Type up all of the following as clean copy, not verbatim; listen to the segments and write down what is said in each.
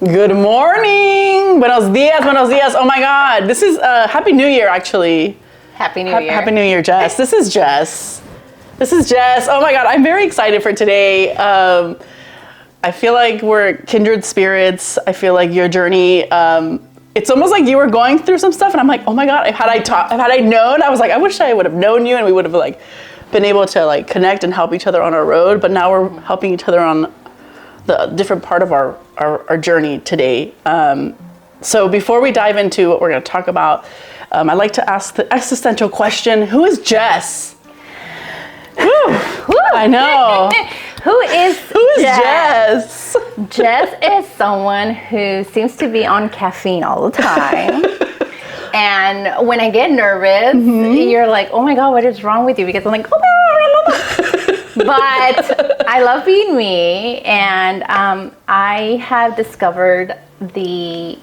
Good morning. Buenos dias, buenos dias. Oh my God. This is Happy New Year, actually. Happy New Year. Happy New Year, Jess. This is Jess. Oh my God. I'm very excited for today. I feel like we're kindred spirits. I feel like your journey, it's almost like you were going through some stuff and I'm like, oh my God, had I known, I was like, I wish I would have known you and we would have like been able to like connect and help each other on our road. But now we're helping each other on the different part of our journey today. So before we dive into what we're going to talk about, I'd like to ask the existential question: who is Jess? Woo. I know. Who is Jess? Jess is someone who seems to be on caffeine all the time. And when I get nervous, you're like, oh my God, what is wrong with you? Because I'm like, but I love being me, and I have discovered the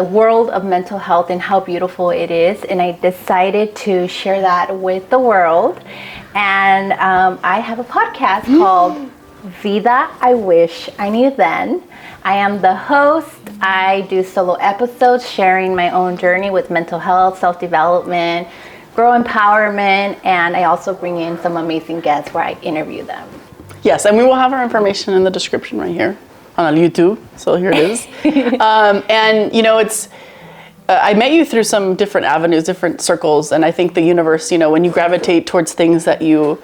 world of mental health and how beautiful it is, and I decided to share that with the world. And I have a podcast called Vida I Wish I Knew Then. I am the host. I do solo episodes sharing my own journey with mental health, self-development, grow empowerment, and I also bring in some amazing guests where I interview them. Yes, and we will have our information in the description right here on YouTube. So here it is. And you know, it's I met you through some different avenues, different circles, and I think the universe, you know, when you gravitate towards things that you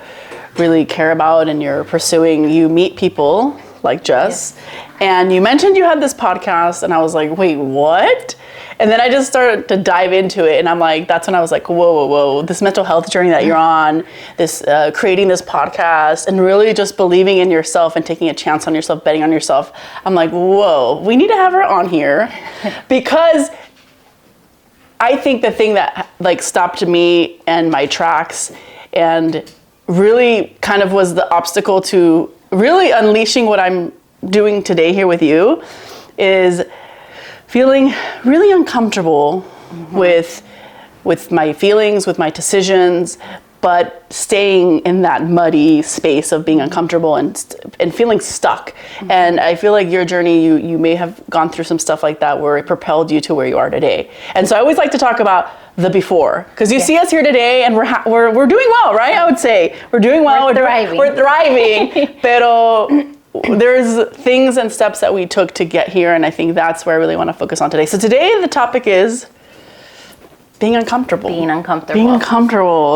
really care about and you're pursuing, you meet people like Jess. Yes. And you mentioned you had this podcast, and I was like, wait, what? And then I just started to dive into it, and I'm like, that's when I was like, whoa, this mental health journey that you're on, this creating this podcast, and really just believing in yourself and taking a chance on yourself, betting on yourself. I'm like, whoa, we need to have her on here, because I think the thing that like stopped me and my tracks and really kind of was the obstacle to really unleashing what I'm doing today here with you is feeling really uncomfortable with my feelings, with my decisions, but staying in that muddy space of being uncomfortable and feeling stuck. And I feel like your journey, you may have gone through some stuff like that where it propelled you to where you are today. And so I always like to talk about the before, because you see us here today and we're doing well, right? I would say we're doing well. We're thriving. Pero there's things and steps that we took to get here, and I think that's where I really want to focus on today. So today the topic is being uncomfortable.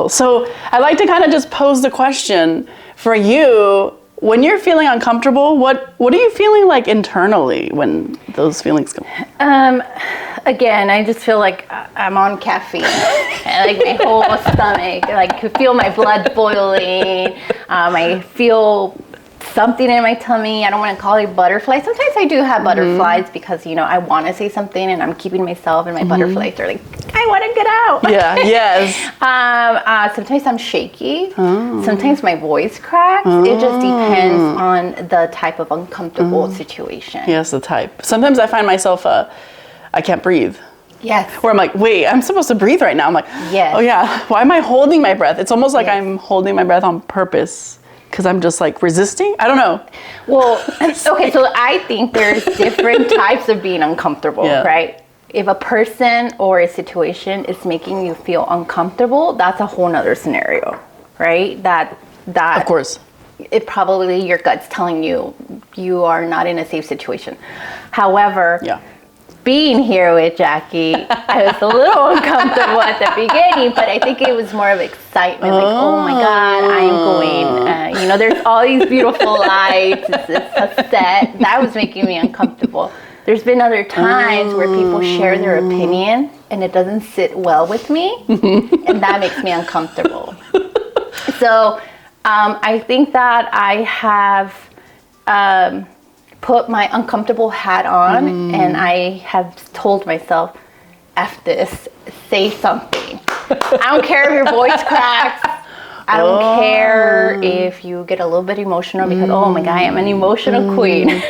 So I like to kind of just pose the question for you: when you're feeling uncomfortable, what are you feeling like internally when those feelings come? Again, I just feel like I'm on caffeine. Like my whole stomach, like could feel my blood boiling. I feel something in my tummy. I don't want to call it butterflies. Sometimes I do have butterflies because, you know, I want to say something and I'm keeping myself, and my butterflies are like, I want to get out. Yeah, yes. Sometimes I'm shaky. Sometimes my voice cracks. It just depends on the type of uncomfortable situation. Yes, the type. Sometimes I find myself, I can't breathe. Yes. Where I'm like, wait, I'm supposed to breathe right now. I'm like, yes. Oh yeah, why am I holding my breath? It's almost like I'm holding my breath on purpose, because I'm just like resisting. I don't know. Well, okay, so I think there's different types of being uncomfortable, right? If a person or a situation is making you feel uncomfortable, that's a whole nother scenario, right? That of course, it probably your gut's telling you you are not in a safe situation. However, being here with Jackie, I was a little uncomfortable at the beginning, but I think it was more of excitement. Like, oh my God, I am going. You know, there's all these beautiful lights. It's a set. That was making me uncomfortable. There's been other times where people share their opinion and it doesn't sit well with me, and that makes me uncomfortable. So I think that I have put my uncomfortable hat on, and I have told myself, F this, say something. I don't care if your voice cracks. I don't care if you get a little bit emotional because, oh my God, I'm an emotional queen.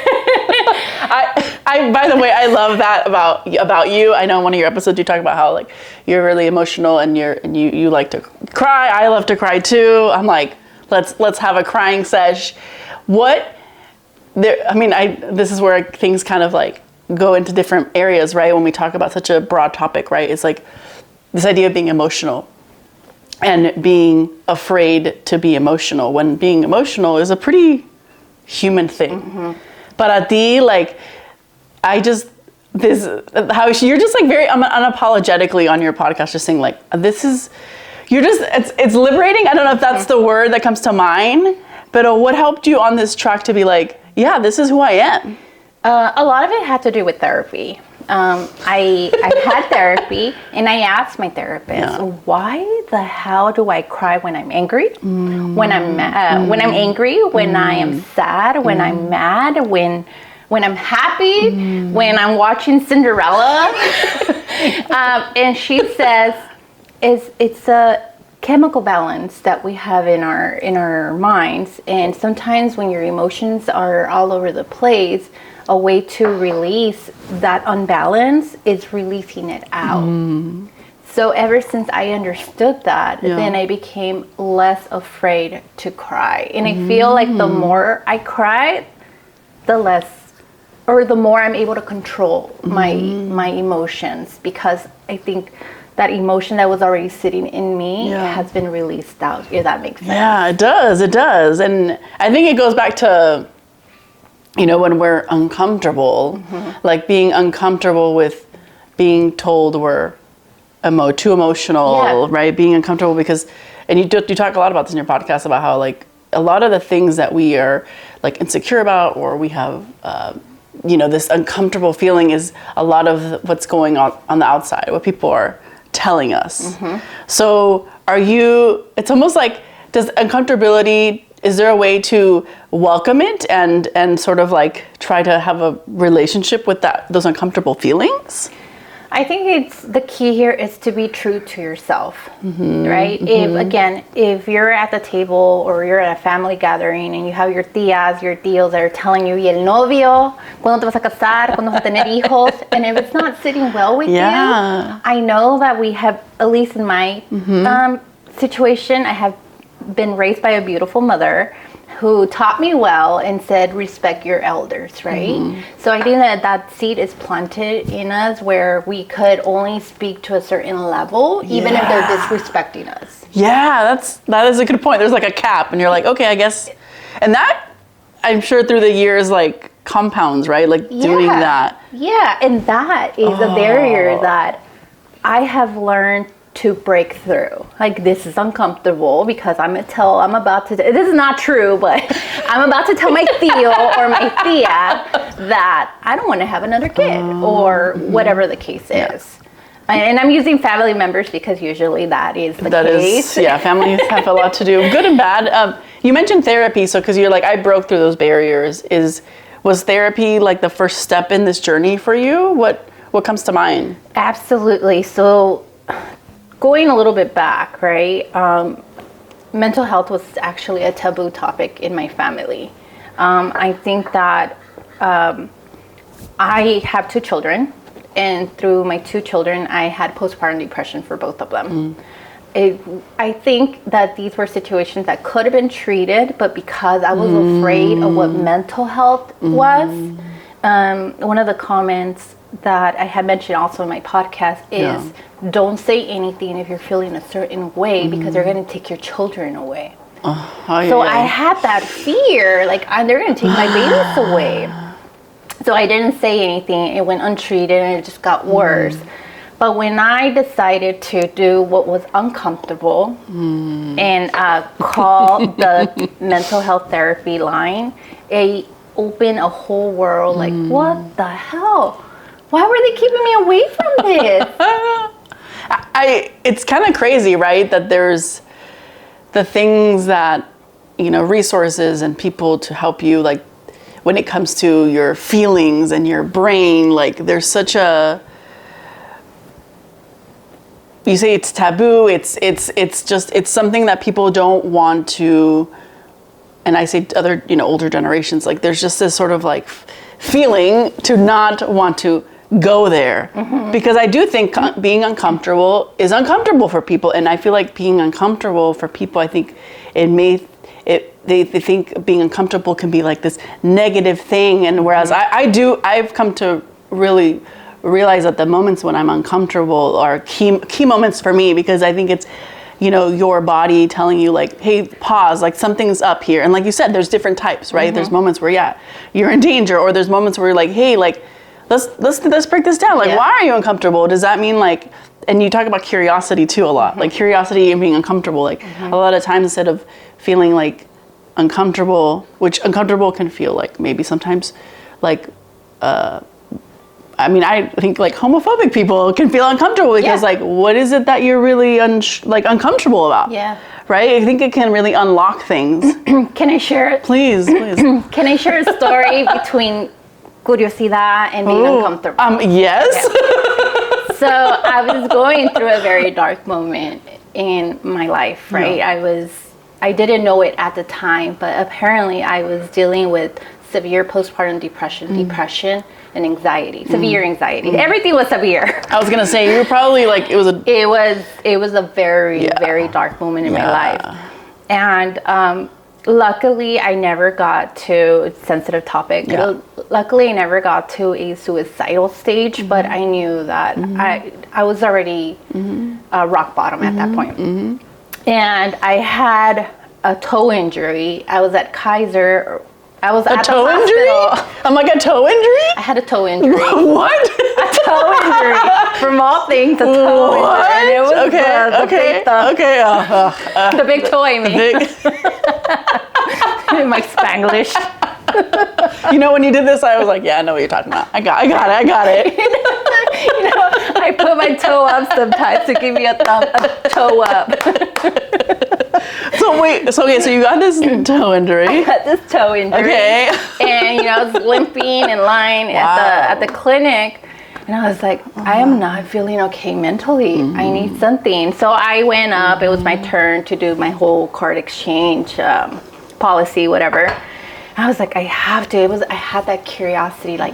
I by the way, I love that about you. I know in one of your episodes you talk about how like you're really emotional and you like to cry. I love to cry too. I'm like, let's have a crying sesh. This is where things kind of like go into different areas, right? When we talk about such a broad topic, right? It's like this idea of being emotional and being afraid to be emotional, when being emotional is a pretty human thing. But Adi, like, how you're just like very unapologetically on your podcast, just saying like, it's liberating. I don't know if that's the word that comes to mind, but what helped you on this track to be like, yeah, this is who I am? A lot of it had to do with therapy. I had therapy, and I asked my therapist, why the hell do I cry when I'm angry? When I'm angry, when I am sad, when I'm mad, when I'm happy, when I'm watching Cinderella. And she says, it's a chemical balance that we have in our minds, and sometimes when your emotions are all over the place, a way to release that unbalance is releasing it out. So ever since I understood that, then I became less afraid to cry. And I feel like the more I cry, the more I'm able to control my emotions, because I think that emotion that was already sitting in me has been released out, if that makes sense. Yeah, it does. And I think it goes back to, when we're uncomfortable, like being uncomfortable with being told we're too emotional, right? Being uncomfortable because, and you talk a lot about this in your podcast about how like a lot of the things that we are like insecure about, or we have, this uncomfortable feeling is a lot of what's going on the outside, what people are telling us. So it's almost like, does uncomfortability, is there a way to welcome it and sort of like try to have a relationship with those uncomfortable feelings? I think the key here is to be true to yourself, right? If you're at the table or you're at a family gathering and you have your tías, your tíos that are telling you, y el novio, cuando te vas a casar, cuando vas a tener hijos, and if it's not sitting well with you, I know that we have, at least in my situation, I have been raised by a beautiful mother who taught me well and said, respect your elders, right? So I think that seed is planted in us where we could only speak to a certain level, even if they're disrespecting us. Yeah, that is a good point. There's like a cap and you're like, okay, I guess. And that, I'm sure through the years, like compounds, right? Like doing that. Yeah, and that is a barrier that I have learned to break through. Like, this is uncomfortable because this is not true, but I'm about to tell my tío or my tía that I don't want to have another kid or whatever the case is. And I'm using family members because usually that is the case. Families have a lot to do, good and bad. You mentioned therapy, so because you're like, I broke through those barriers. Was therapy like the first step in this journey for you? What comes to mind? Absolutely. So going a little bit back, right? Mental health was actually a taboo topic in my family. I think that I have 2 children, and through my 2 children, I had postpartum depression for both of them. I think that these were situations that could have been treated, but because I was afraid of what mental health was, one of the comments that I had mentioned also in my podcast is don't say anything if you're feeling a certain way because they're going to take your children away. I had that fear, like they're going to take my babies away. So I didn't say anything. It went untreated and it just got worse. But when I decided to do what was uncomfortable and call the mental health therapy line, it opened a whole world. Like, what the hell? Why were they keeping me away from this? It's kind of crazy, right? That there's the things that, resources and people to help you, like when it comes to your feelings and your brain, like there's such you say it's taboo. It's something that people don't want to, and I say other, older generations, like there's just this sort of like feeling to not want to go there, because I do think being uncomfortable is uncomfortable for people, and I feel like being uncomfortable for people, I think they think being uncomfortable can be like this negative thing, and whereas I've come to really realize that the moments when I'm uncomfortable are key moments for me, because I think it's, your body telling you like, hey, pause, like something's up here. And like you said, there's different types, right? There's moments where, you're in danger, or there's moments where you're like, hey, like, let's break this down. Like, why are you uncomfortable? Does that mean like, and you talk about curiosity too a lot, like curiosity and being uncomfortable. Like a lot of times, instead of feeling like uncomfortable, which uncomfortable can feel like maybe sometimes like, I think like homophobic people can feel uncomfortable because like, what is it that you're really uncomfortable about? Yeah. Right? I think it can really unlock things. Can I share it? Please. Can I share a story between curiosidad and being uncomfortable? Yes. Yeah. So I was going through a very dark moment in my life, right? Yeah. I didn't know it at the time, but apparently I was dealing with severe postpartum depression and anxiety, severe anxiety. Everything was severe. I was gonna say, you were probably like, it was a very, very dark moment in my life. And luckily I never got to, it's a sensitive topic, luckily I never got to a suicidal stage, but I knew that I was already rock bottom at that point. And I had a toe injury. I was at Kaiser. I was at the hospital. Injury? I'm like, a toe injury? I had a toe injury. What? A toe injury. From all things, a toe injury. And it was the big toe, I mean. In my Spanglish. When you did this, I was like, yeah, I know what you're talking about. I got it. I put my toe up sometimes to give you a toe up. So you got this toe injury. I got this toe injury. Okay. And I was limping in line at the clinic, and I was like, I am not feeling okay mentally. I need something. So I went up. It was my turn to do my whole card exchange policy, whatever. And I was like, I have to. I had that curiosity, like,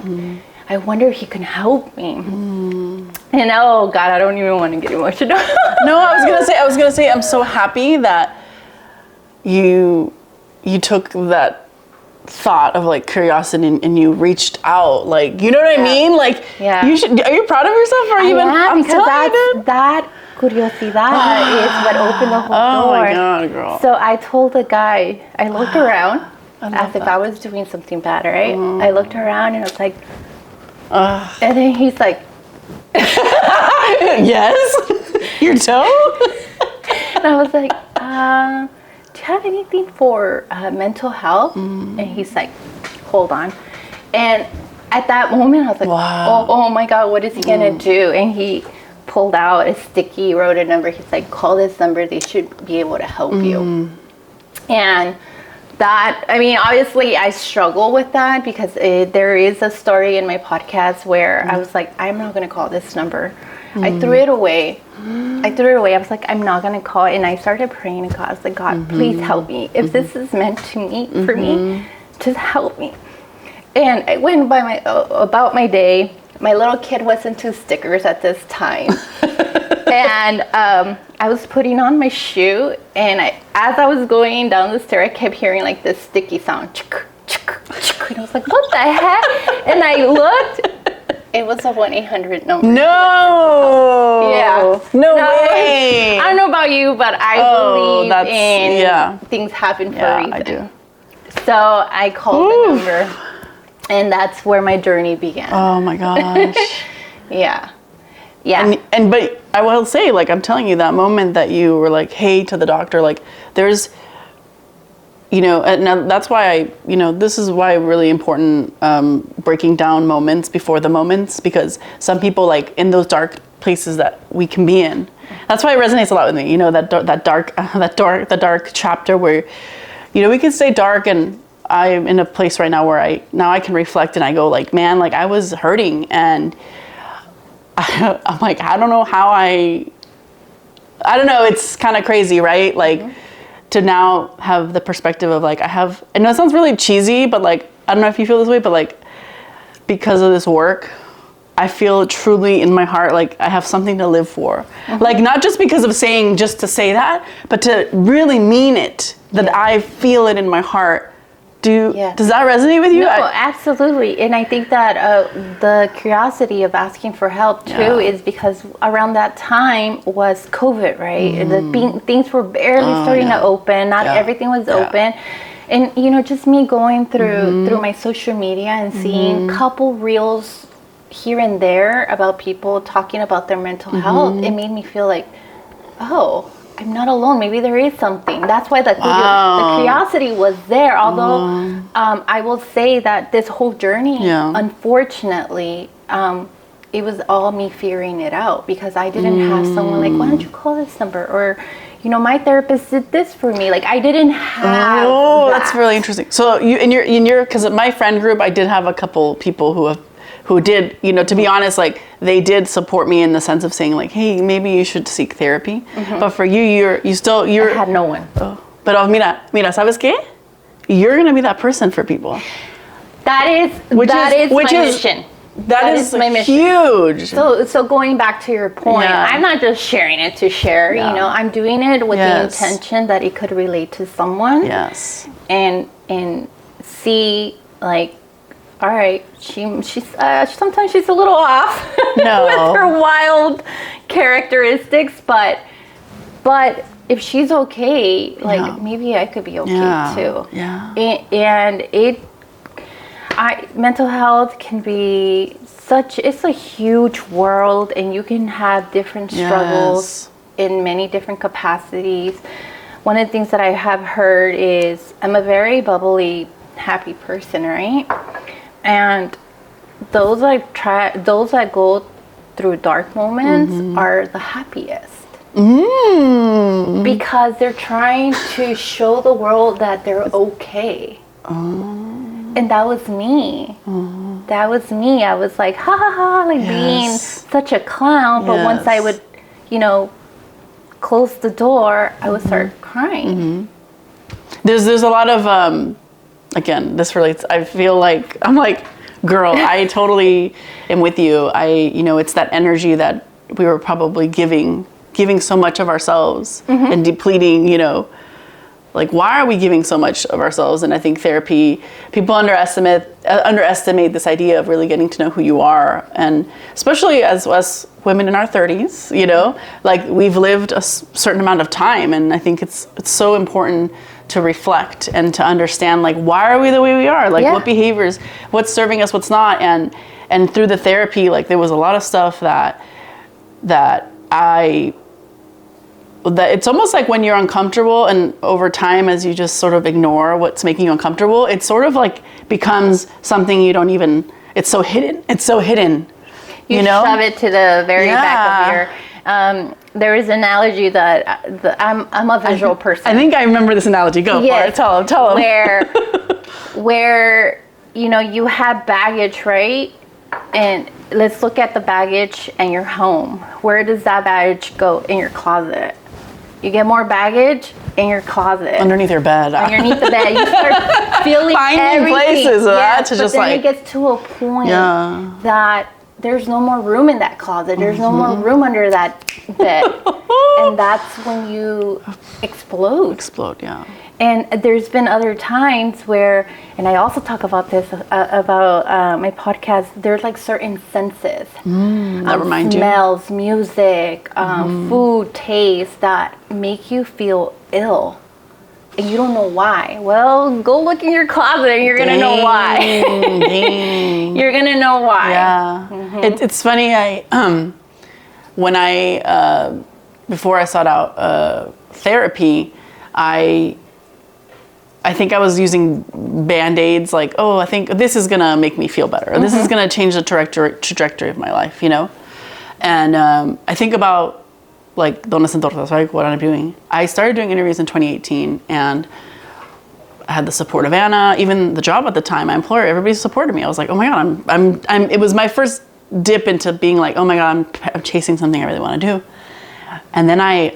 I wonder if he can help me. And oh God, I don't even want to get emotional. No, I was gonna say, I'm so happy that you took that thought of like curiosity and you reached out, like, you know what I mean? Like, you should. Are you proud of yourself? Or even? I'm telling you, that curiosidad is what opened the whole door. Oh my God, girl. So I told the guy, I looked around as if I was doing something bad, right? I looked around and I was like, and then he's like, yes, your toe? And I was like, do you have anything for mental health? And he's like, hold on. And at that moment, I was like, oh my God, what is he gonna do? And he pulled out a sticky, wrote a number. He's like, call this number. They should be able to help you. And that, obviously I struggle with that because there is a story in my podcast where I was like, I'm not going to call this number. I threw it away. I was like, I'm not going to call it. And I started praying to God. I was like, God, please help me. If this is meant to me, for me, just help me. And I went by about my day. My little kid was into stickers at this time. And I was putting on my shoe, and as I was going down the stair, I kept hearing like this sticky sound. And I was like, what the heck? And I looked. It was a 1-800 number. No. Yeah. No way. I don't know about you, but I believe in things happen for a reason. I do. So I called the number, and that's where my journey began. Oh my gosh. Yeah. But I will say, like, I'm telling you, that moment that you were like, hey, to the doctor, like, there's, and that's why this is why really important breaking down moments before the moments, because some people, like, in those dark places that we can be in, that's why it resonates a lot with me, that dark chapter where, we can stay dark, and I'm in a place right now where I can reflect and I go like, man, like, I was hurting, and I'm like, I don't know how I don't know, it's kind of crazy, right? Like, to now have the perspective of like, I know it sounds really cheesy, but like, I don't know if you feel this way, but like, because of this work, I feel truly in my heart like I have something to live for. Like, not just because of saying just to say that, but to really mean it, that I feel it in my heart Does that resonate with you? No, absolutely. And I think that the curiosity of asking for help too is because around that time was COVID, right? Things were barely starting to open. Not everything was open. And just me going through my social media and seeing couple reels here and there about people talking about their mental health, it made me feel like, oh, I'm not alone. Maybe there is something. That's why the curiosity was there. Although I will say that this whole journey, unfortunately, it was all me figuring it out because I didn't have someone like, why don't you call this number? Or, my therapist did this for me. Like I didn't have. Oh, that's really interesting. So you in your because in my friend group, I did have a couple people who did, to be honest, like they did support me in the sense of saying like, hey, maybe you should seek therapy. But for you, I had no one. Pero mira, ¿sabes qué? You're gonna be that person for people. That is my mission. That is my mission. Huge. So going back to your point, I'm not just sharing it to share. I'm doing it with the intention that it could relate to someone. Yes. And see like. All right, she's sometimes she's a little off with her wild characteristics, but if she's okay, like maybe I could be okay too. Yeah. And mental health can be it's a huge world, and you can have different struggles in many different capacities. One of the things that I have heard is I'm a very bubbly, happy person, right? And those that go through dark moments are the happiest. Because they're trying to show the world that they're okay. And that was me. That was me. I was like, ha ha ha, like being such a clown. But once I would, close the door, I would start crying. There's a lot of again, this relates. I feel like I'm like, girl, I totally am with you. It's that energy that we were probably giving so much of ourselves and depleting. Like why are we giving so much of ourselves? And I think therapy, people underestimate this idea of really getting to know who you are, and especially as us women in our 30s. Like we've lived a certain amount of time, and I think it's so important to reflect and to understand like why are we the way we are, like what behaviors, what's serving us, what's not, and through the therapy, like there was a lot of stuff that it's almost like when you're uncomfortable, and over time as you just sort of ignore what's making you uncomfortable, it sort of like becomes something you don't even, it's so hidden you shove it to the very back of your there is an analogy that I'm a visual person. I think I remember this analogy. Go for it. Tell them. Where you have baggage, right? And let's look at the baggage and your home. Where does that baggage go? In your closet. You get more baggage in your closet. Underneath your bed. Underneath the bed. You start feeling finding everything. places to just then like. It gets to a point that there's no more room in that closet. There's no more room under that bed. And that's when you explode. Explode, yeah. And there's been other times where, and I also talk about this about my podcast, there's like certain senses. That remind you? Smells, music, food, taste that make you feel ill. And you don't know why. Well, go look in your closet and you're going to know why. You're going to know why. Yeah. It's funny, before I sought out therapy, I think I was using Band-Aids, like, I think this is going to make me feel better. Or this is going to change the trajectory of my life, And I think about, like, Donas and Tortas, right? What I'm doing. I started doing interviews in 2018, and I had the support of Anna, even the job at the time, my employer, everybody supported me. I was like, oh my God, it was my first dip into being like, oh my God, I'm chasing something I really want to do. And then I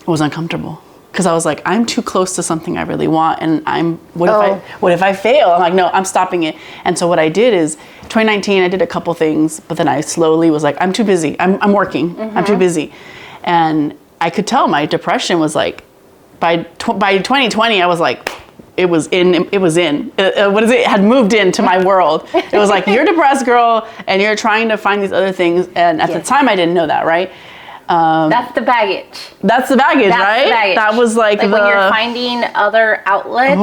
was uncomfortable because I was like, I'm too close to something I really want, and what if I fail? I'm like, no, I'm stopping it. And so what I did is 2019, I did a couple things, but then I slowly was like, I'm too busy. I'm working. I'm too busy. And I could tell my depression was like, by 2020, I was like, it was in. It had moved into my world. It was like, you're a depressed girl and you're trying to find these other things. And at the time I didn't know that, right? That's the baggage. That's the baggage, right? The baggage. That was like when you're finding other outlets,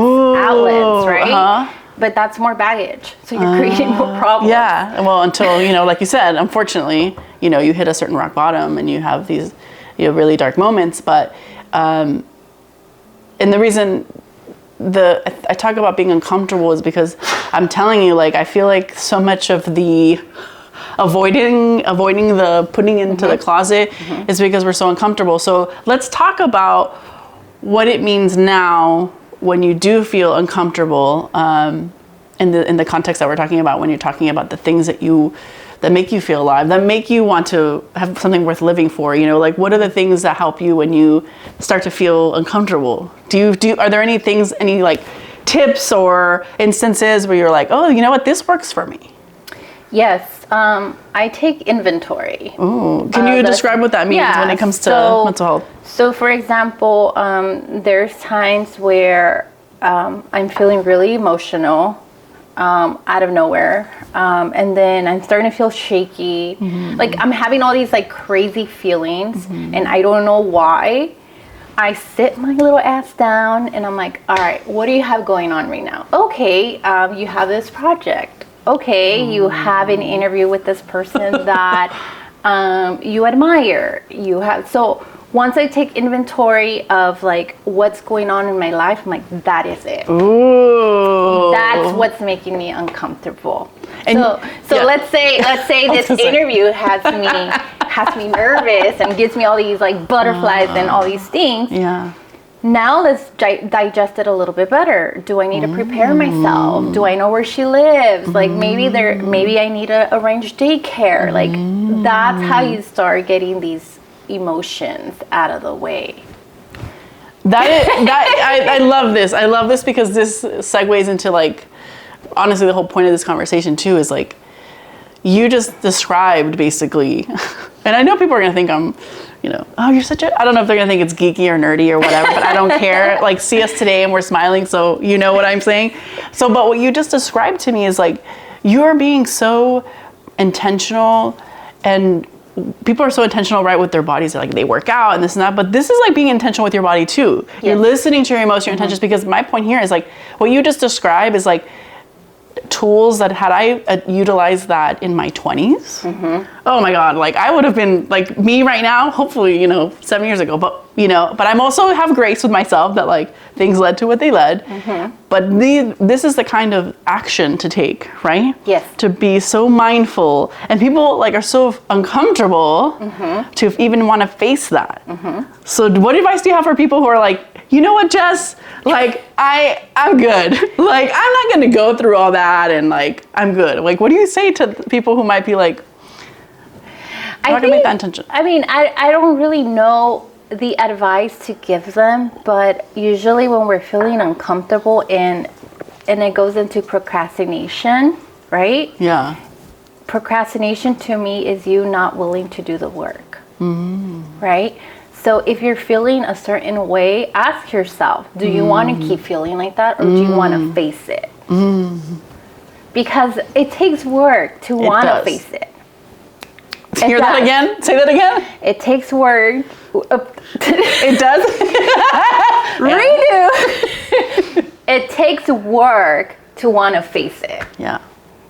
right? But that's more baggage. So you're creating more problems. Yeah. Well, until, like you said, unfortunately, you hit a certain rock bottom and you have these, really dark moments. But, and the reason I talk about being uncomfortable is because I'm telling you, like, I feel like so much of the avoiding the putting into the closet is because we're so uncomfortable. So let's talk about what it means now when you do feel uncomfortable, in the context that we're talking about, when you're talking about the things that make you feel alive, that make you want to have something worth living for. Like, what are the things that help you when you start to feel uncomfortable? Are there any things, any like tips or instances where you're like, oh, you know what, this works for me? Yes. I take inventory. Ooh. Can you describe what that means when it comes to mental health? So, for example, there's times where I'm feeling really emotional out of nowhere, and then I'm starting to feel shaky. Like, I'm having all these like crazy feelings, and I don't know why. I sit my little ass down, and I'm like, all right, what do you have going on right now? Okay, you have this project. Okay, you have an interview with this person that you admire. So once I take inventory of like what's going on in my life, I'm like, that is it. Ooh. That's what's making me uncomfortable. And so let's say this interview has me nervous and gives me all these like butterflies and all these things. Yeah. Now let's digest it a little bit better. Do I need to prepare myself? Do I know where she lives? Like maybe I need to arrange daycare. Like that's how you start getting these emotions out of the way. I love this. I love this because this segues into like, honestly, the whole point of this conversation too is like, you just described basically, and I know people are gonna think I'm, oh, you're such a, I don't know if they're gonna think it's geeky or nerdy or whatever, but I don't care. Like, see us today and we're smiling, so you know what I'm saying. So, but what you just described to me is like, you are being so intentional, and people are so intentional, right, with their bodies. Like, they work out and this and that, but this is like being intentional with your body too. Yes. You're listening to your emotions, your intentions, because my point here is like, what you just described is like, tools that had I utilized that in my 20s, oh my God, like I would have been like me right now, hopefully, 7 years ago, but I'm also have grace with myself that like things led to what they led. But this is the kind of action to take, right? Yes. To be so mindful, and people like are so uncomfortable to even want to face that. So what advice do you have for people who are like, you know what, Jess? Like, I'm good. Like, I'm not going to go through all that, and like, I'm good. Like, what do you say to people who might be like, I'm not going to make that intention? I mean, I don't really know the advice to give them, but usually when we're feeling uncomfortable and it goes into procrastination, right? Yeah. Procrastination to me is you not willing to do the work, right? So if you're feeling a certain way, ask yourself, do you want to keep feeling like that, or do you want to face it? Because it takes work to want to face it. Hear that again? Say that again? It takes work. It does? Redo. It takes work to want to face it. Yeah.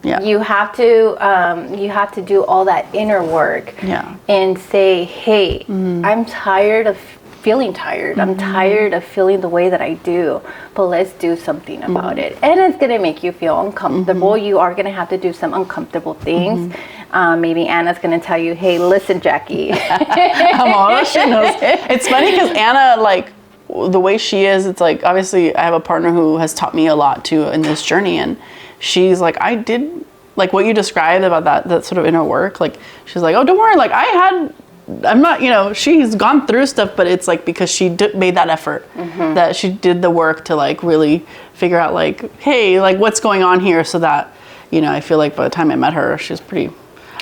Yeah. You have to do all that inner work. Yeah. And say, hey, I'm tired of feeling tired. I'm tired of feeling the way that I do, but let's do something about it. And it's going to make you feel uncomfortable. You are going to have to do some uncomfortable things. Maybe Anna's going to tell you, hey, listen, Jackie. I'm all she knows. It's funny because Anna, like, the way she is, it's like, obviously I have a partner who has taught me a lot too in this journey, and she's like, I did, like what you described about that sort of inner work, like, she's like, oh, don't worry, like I'm not, she's gone through stuff, but it's like because she made that effort, that she did the work to like really figure out like, hey, like what's going on here, so that, I feel like by the time I met her, she's pretty,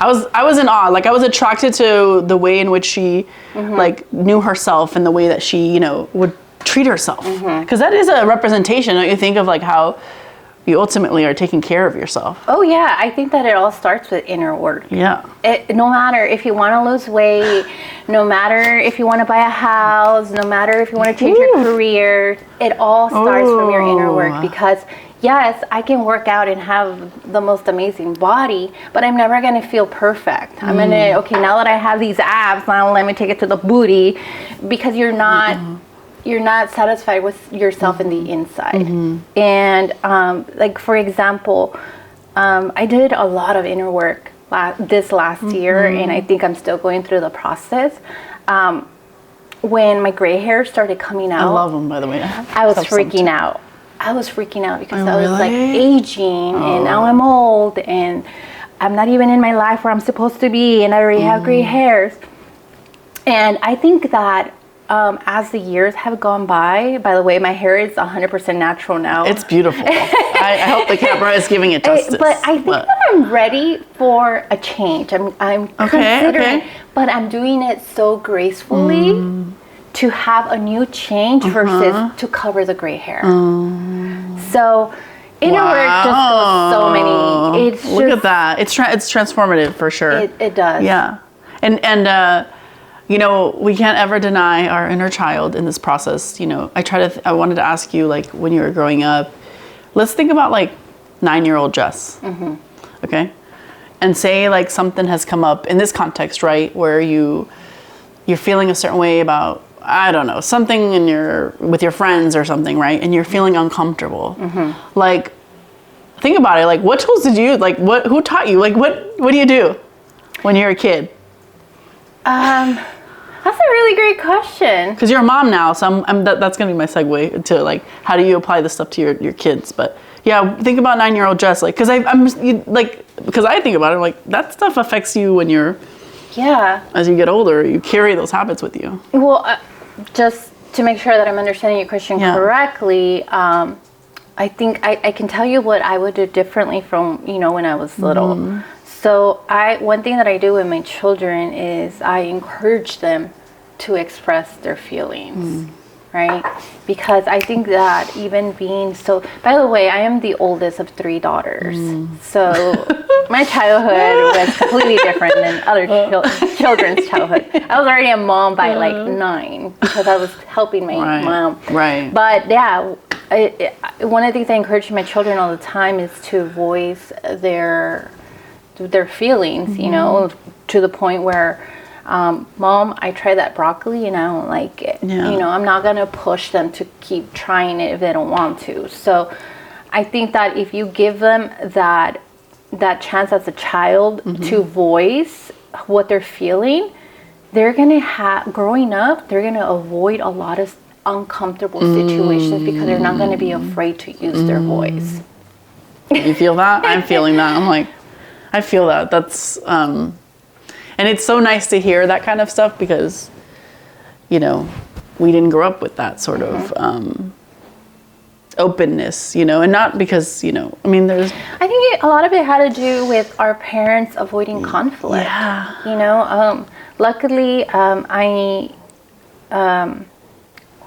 I was in awe. Like I was attracted to the way in which she like knew herself, and the way that she, would treat herself. Because that is a representation, don't you think, of like how you ultimately are taking care of yourself. Oh yeah, I think that it all starts with inner work. Yeah. No matter if you want to lose weight, no matter if you want to buy a house, no matter if you want to change your career, it all starts from your inner work. Because yes, I can work out and have the most amazing body, but I'm never going to feel perfect. I'm going to, okay, now that I have these abs, now let me take it to the booty, because you're not satisfied with yourself in the inside. And like, for example, I did a lot of inner work this last year, and I think I'm still going through the process. When my gray hair started coming out, I love them, by the way. I was freaking out. I was freaking out because I was really? like aging, and now I'm old, and I'm not even in my life where I'm supposed to be, and I already have gray hairs. And I think that as the years have gone by the way, my hair is 100% natural now. It's beautiful. I hope the camera is giving it justice. But I think that I'm ready for a change. I'm considering, but I'm doing it so gracefully to have a new change versus to cover the gray hair. So inner work just goes so many. It's Look at that. It's transformative for sure. It does. Yeah. And you know, we can't ever deny our inner child in this process. You know, I wanted to ask you, like, when you were growing up, let's think about like 9-year-old Jess. Okay. And say like something has come up in this context, right? Where you're feeling a certain way about, I don't know, something with your friends or something, right? And you're feeling uncomfortable. Like, think about it. Like, what tools did you, like, who taught you? Like, what do you do when you're a kid? That's a really great question. Because you're a mom now, so that's going to be my segue to, like, how do you apply this stuff to your kids? But yeah, think about 9-year-old Jess, like, because because I think about it, like, that stuff affects you when you're, as you get older, you carry those habits with you. Well, just to make sure that I'm understanding your question correctly, I think I can tell you what I would do differently from, when I was little. So one thing that I do with my children is I encourage them to express their feelings, right? Because I think that even being by the way, I am the oldest of 3 daughters. So my childhood was completely different than other children's childhood. I was already a mom by like 9 because I was helping my mom. Right. But yeah, one of the things I encourage my children all the time is to voice their feelings, to the point where, Mom, I tried that broccoli and I don't like it. I'm not going to push them to keep trying it if they don't want to. So I think that if you give them that chance as a child to voice what they're feeling, they're going to growing up, they're going to avoid a lot of uncomfortable situations because they're not going to be afraid to use their voice. You feel that? I'm feeling that. I'm like, I feel that. That's, and it's so nice to hear that kind of stuff because, we didn't grow up with that sort of openness, and not because, there's... I think a lot of it had to do with our parents avoiding conflict. Yeah. Luckily, I don't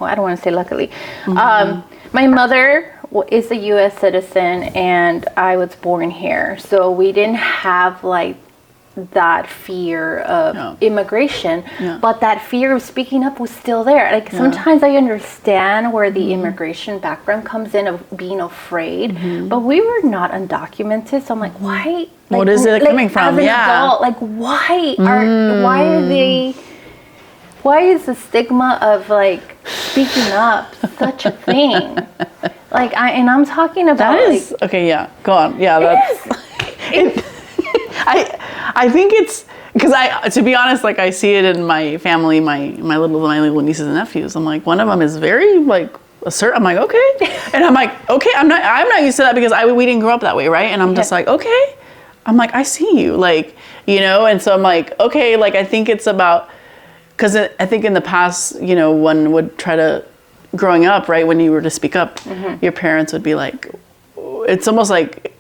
want to say luckily. My mother is a U.S. citizen, and I was born here. So we didn't have like that fear of immigration, but that fear of speaking up was still there. Like sometimes I understand where the immigration background comes in of being afraid, but we were not undocumented. So I'm like, why? Like, what is it coming from? As an adult, like why are they? Why is the stigma of like speaking up such a thing? Like I'm talking about that is okay. Yeah, go on. Yeah, that's. I think it's because to be honest, like I see it in my family, my little nieces and nephews. I'm like, one of them is very like assertive. I'm like, okay, and I'm like, okay, I'm not used to that because we didn't grow up that way, right? And I'm just like, okay, I'm like, I see you, like, and so I'm like, okay, like I think it's about. Because I think in the past, one would try to, growing up, right, when you were to speak up, your parents would be like, it's almost like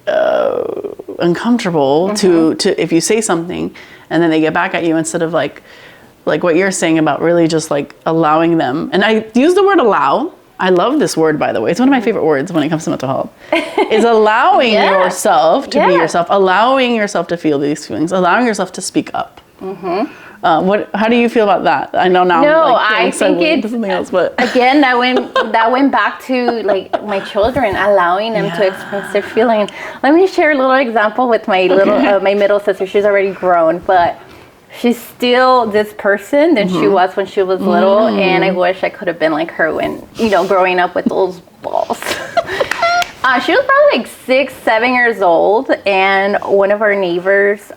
uncomfortable to if you say something and then they get back at you instead of like like what you're saying about really just like allowing them. And I use the word allow. I love this word, by the way. It's one of my favorite words when it comes to mental health. Is allowing yourself to be yourself, allowing yourself to feel these feelings, allowing yourself to speak up. How do you feel about that? I know now. No, I'm, like, I think it's something else, but again that went back to like my children, allowing them to express their feelings. Let me share a little example with my my middle sister. She's already grown, but she's still this person that she was when she was little, and I wish I could have been like her when growing up with those balls. She was probably like 6, 7 years old, and one of our neighbors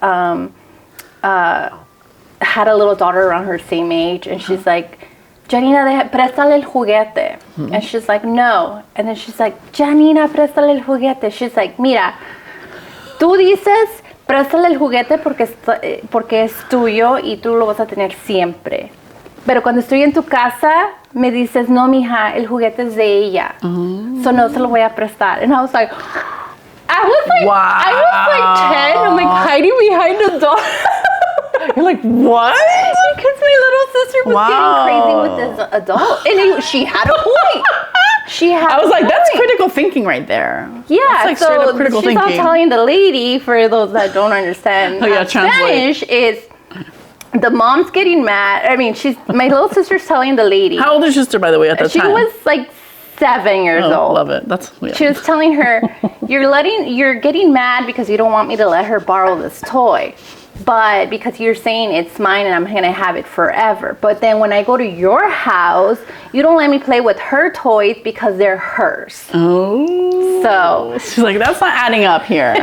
had a little daughter around her same age, and she's like, Janina, préstale el juguete. And she's like, no. And then she's like, Janina, préstale el juguete. She's like, mira, tú dices, préstale el juguete porque es tuyo y tú lo vas a tener siempre. Pero cuando estoy en tu casa, me dices, no, mija, el juguete es de ella. So no se lo voy a prestar. And I was like, wow. I was like 10. I'm like hiding behind the door. You're like, what? Because my little sister was getting crazy with this adult. And she had a point. I was like, that's critical thinking right there. Yeah, that's like straight up critical she's thinking. not telling the lady, for those that don't understand Spanish, is the mom's getting mad. I mean, my little sister's telling the lady. How old is your sister, by the way, at that time? She was like 7 years old. Love it. She was telling her, you're getting mad because you don't want me to let her borrow this toy. But because you're saying it's mine and I'm going to have it forever. But then when I go to your house, you don't let me play with her toys because they're hers. Oh. So she's like, that's not adding up here.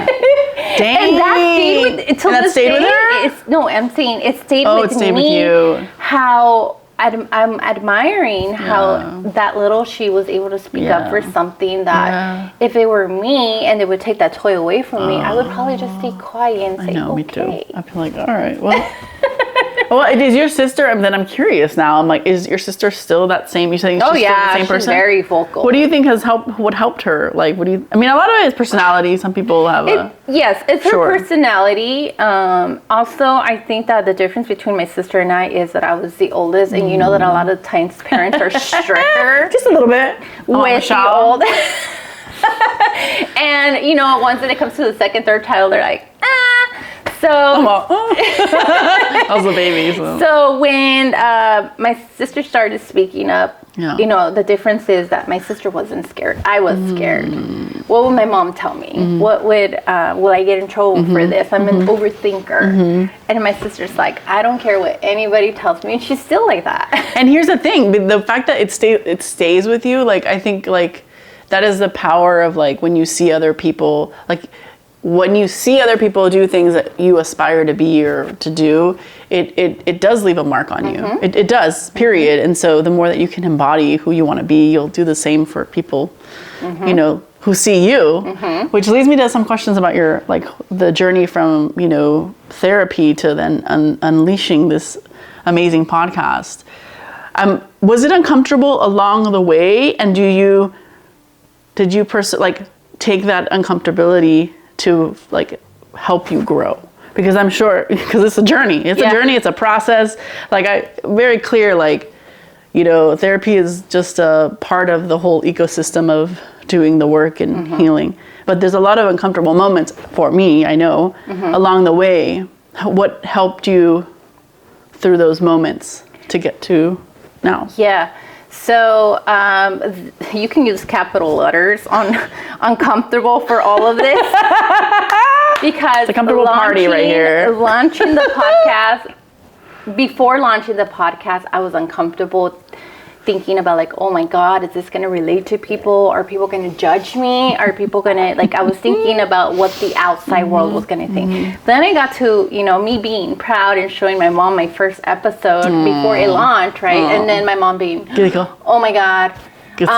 Dang. And that stayed with her? No, I'm saying it stayed with me. With you. How I'm admiring how that little she was able to speak up for something that if it were me and they would take that toy away from me, I would probably just stay quiet and say, okay. Me too. I'd be like, all right, well. Well, is your sister, then I'm curious now. I'm like, is your sister still that same, you're saying she's still the same person? She's very vocal. What do you think what helped her? Like, a lot of it is personality. Some people have Yes, it's her personality. Also, I think that the difference between my sister and I is that I was the oldest, and you know that a lot of times parents are stricter. Just a little bit. With the old. And, once it comes to the second, third child, they're like, So, I was a baby. So when my sister started speaking up, the difference is that my sister wasn't scared. I was scared. What would my mom tell me? What will I get in trouble for this? I'm an overthinker. And my sister's like, I don't care what anybody tells me. And she's still like that. And here's the thing, the fact that it stays with you, like, I think, like, that is the power of, like, when you see other people, like, when you see other people do things that you aspire to be or to do, it does leave a mark on you. It does, period. And so the more that you can embody who you want to be, you'll do the same for people, who see you, which leads me to some questions about your, like, the journey from, therapy to then unleashing this amazing podcast. Was it uncomfortable along the way? And did you take that uncomfortability to, like, help you grow? Because I'm sure, because it's a journey. It's a journey. It's a process. Like, very clear, like, therapy is just a part of the whole ecosystem of doing the work and healing. But there's a lot of uncomfortable moments for me, I know, along the way. What helped you through those moments to get to now? Yeah. So you can use capital letters on uncomfortable for all of this. Because it's a comfortable party right here. Launching the podcast, before launching the podcast, I was uncomfortable thinking about, like, oh my God, is this going to relate to people? Are people going to judge me? Are people going to, like, I was thinking about what the outside world was going to think. Then I got to, me being proud and showing my mom my first episode before it launched, right? And then my mom being, oh my God. Yeah, so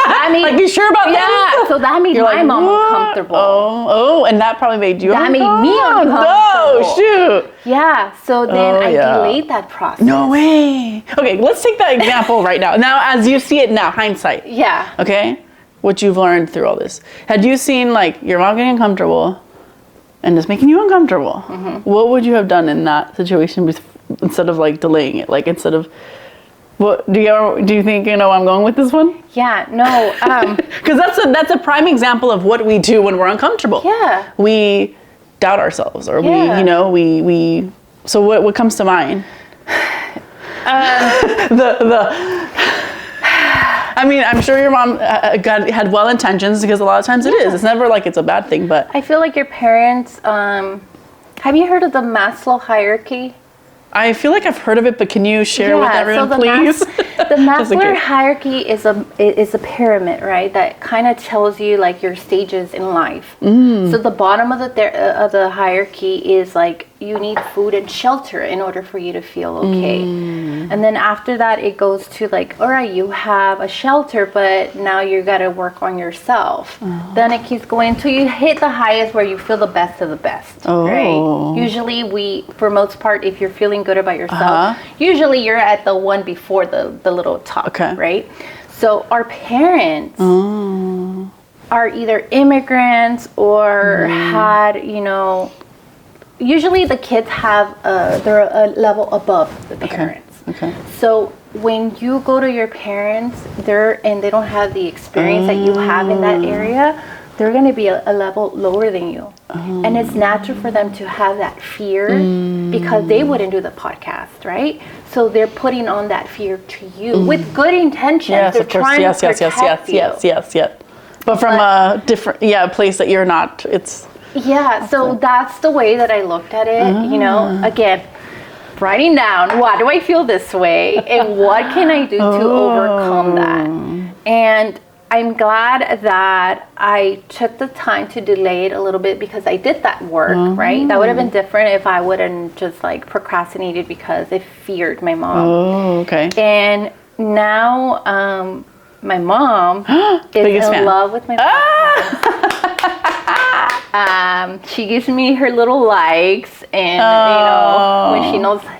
that made, like, you sure about that? Yeah, so that made my mom uncomfortable. Oh, and that probably made you uncomfortable. That made me uncomfortable. No, shoot. Yeah, so then I delayed that process. No way. Okay, let's take that example right now. Now, as you see it now, hindsight. Yeah. Okay? What you've learned through all this. Had you seen, like, your mom getting uncomfortable and it's making you uncomfortable, what would you have done in that situation instead of like delaying it, like instead of, what do you think you know I'm going with this one? Yeah, no. Because that's a prime example of what we do when we're uncomfortable. Yeah. We doubt ourselves, or Yeah. we. So what comes to mind? I mean, I'm sure your mom had well intentions, because a lot of times it is. It's never like it's a bad thing, but I feel like your parents. Have you heard of the Maslow hierarchy? I feel like I've heard of it, but can you share with everyone, so please? The Maslow hierarchy is a pyramid, right? That kind of tells you like your stages in life. So the bottom of the hierarchy is like you need food and shelter in order for you to feel okay. And then after that, it goes to like, all right, you have a shelter, but now you got to work on yourself. Then it keeps going until you hit the highest where you feel the best of the best, right? Usually for most part, if you're feeling good about yourself, usually you're at the one before the little top, right? So our parents are either immigrants or had, usually the kids have they're a level above the parents. So when you go to your parents, they don't have the experience that you have in that area, they're going to be a level lower than you. And it's natural for them to have that fear because they wouldn't do the podcast, right? So they're putting on that fear to you with good intentions. Yes, they're of course. trying to protect you. Yes. But from a different, place that you're not, it's... Yeah, so that's the way that I looked at it, again, writing down, why do I feel this way? And what can I do to overcome that? And I'm glad that I took the time to delay it a little bit because I did that work, right? That would have been different if I wouldn't just like procrastinated because I feared my mom. Oh, okay. And now my mom is in love with my podcast. She gives me her little likes, and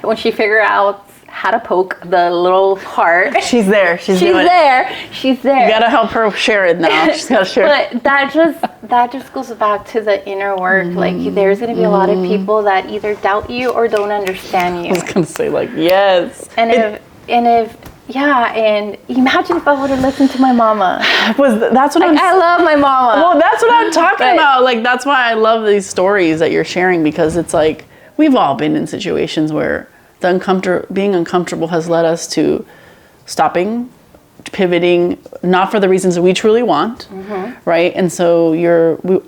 when she figures out how to poke the little heart, she's there. She's there. You gotta help her share it now. She's gotta share. But that just goes back to the inner work. Like there's gonna be a lot of people that either doubt you or don't understand you. I was gonna say yes. And imagine if I would have listened to my mama. I love my mama. Well, that's what I'm talking about. Like, that's why I love these stories that you're sharing, because it's like, we've all been in situations where being uncomfortable has led us to stopping, pivoting, not for the reasons that we truly want, right? And so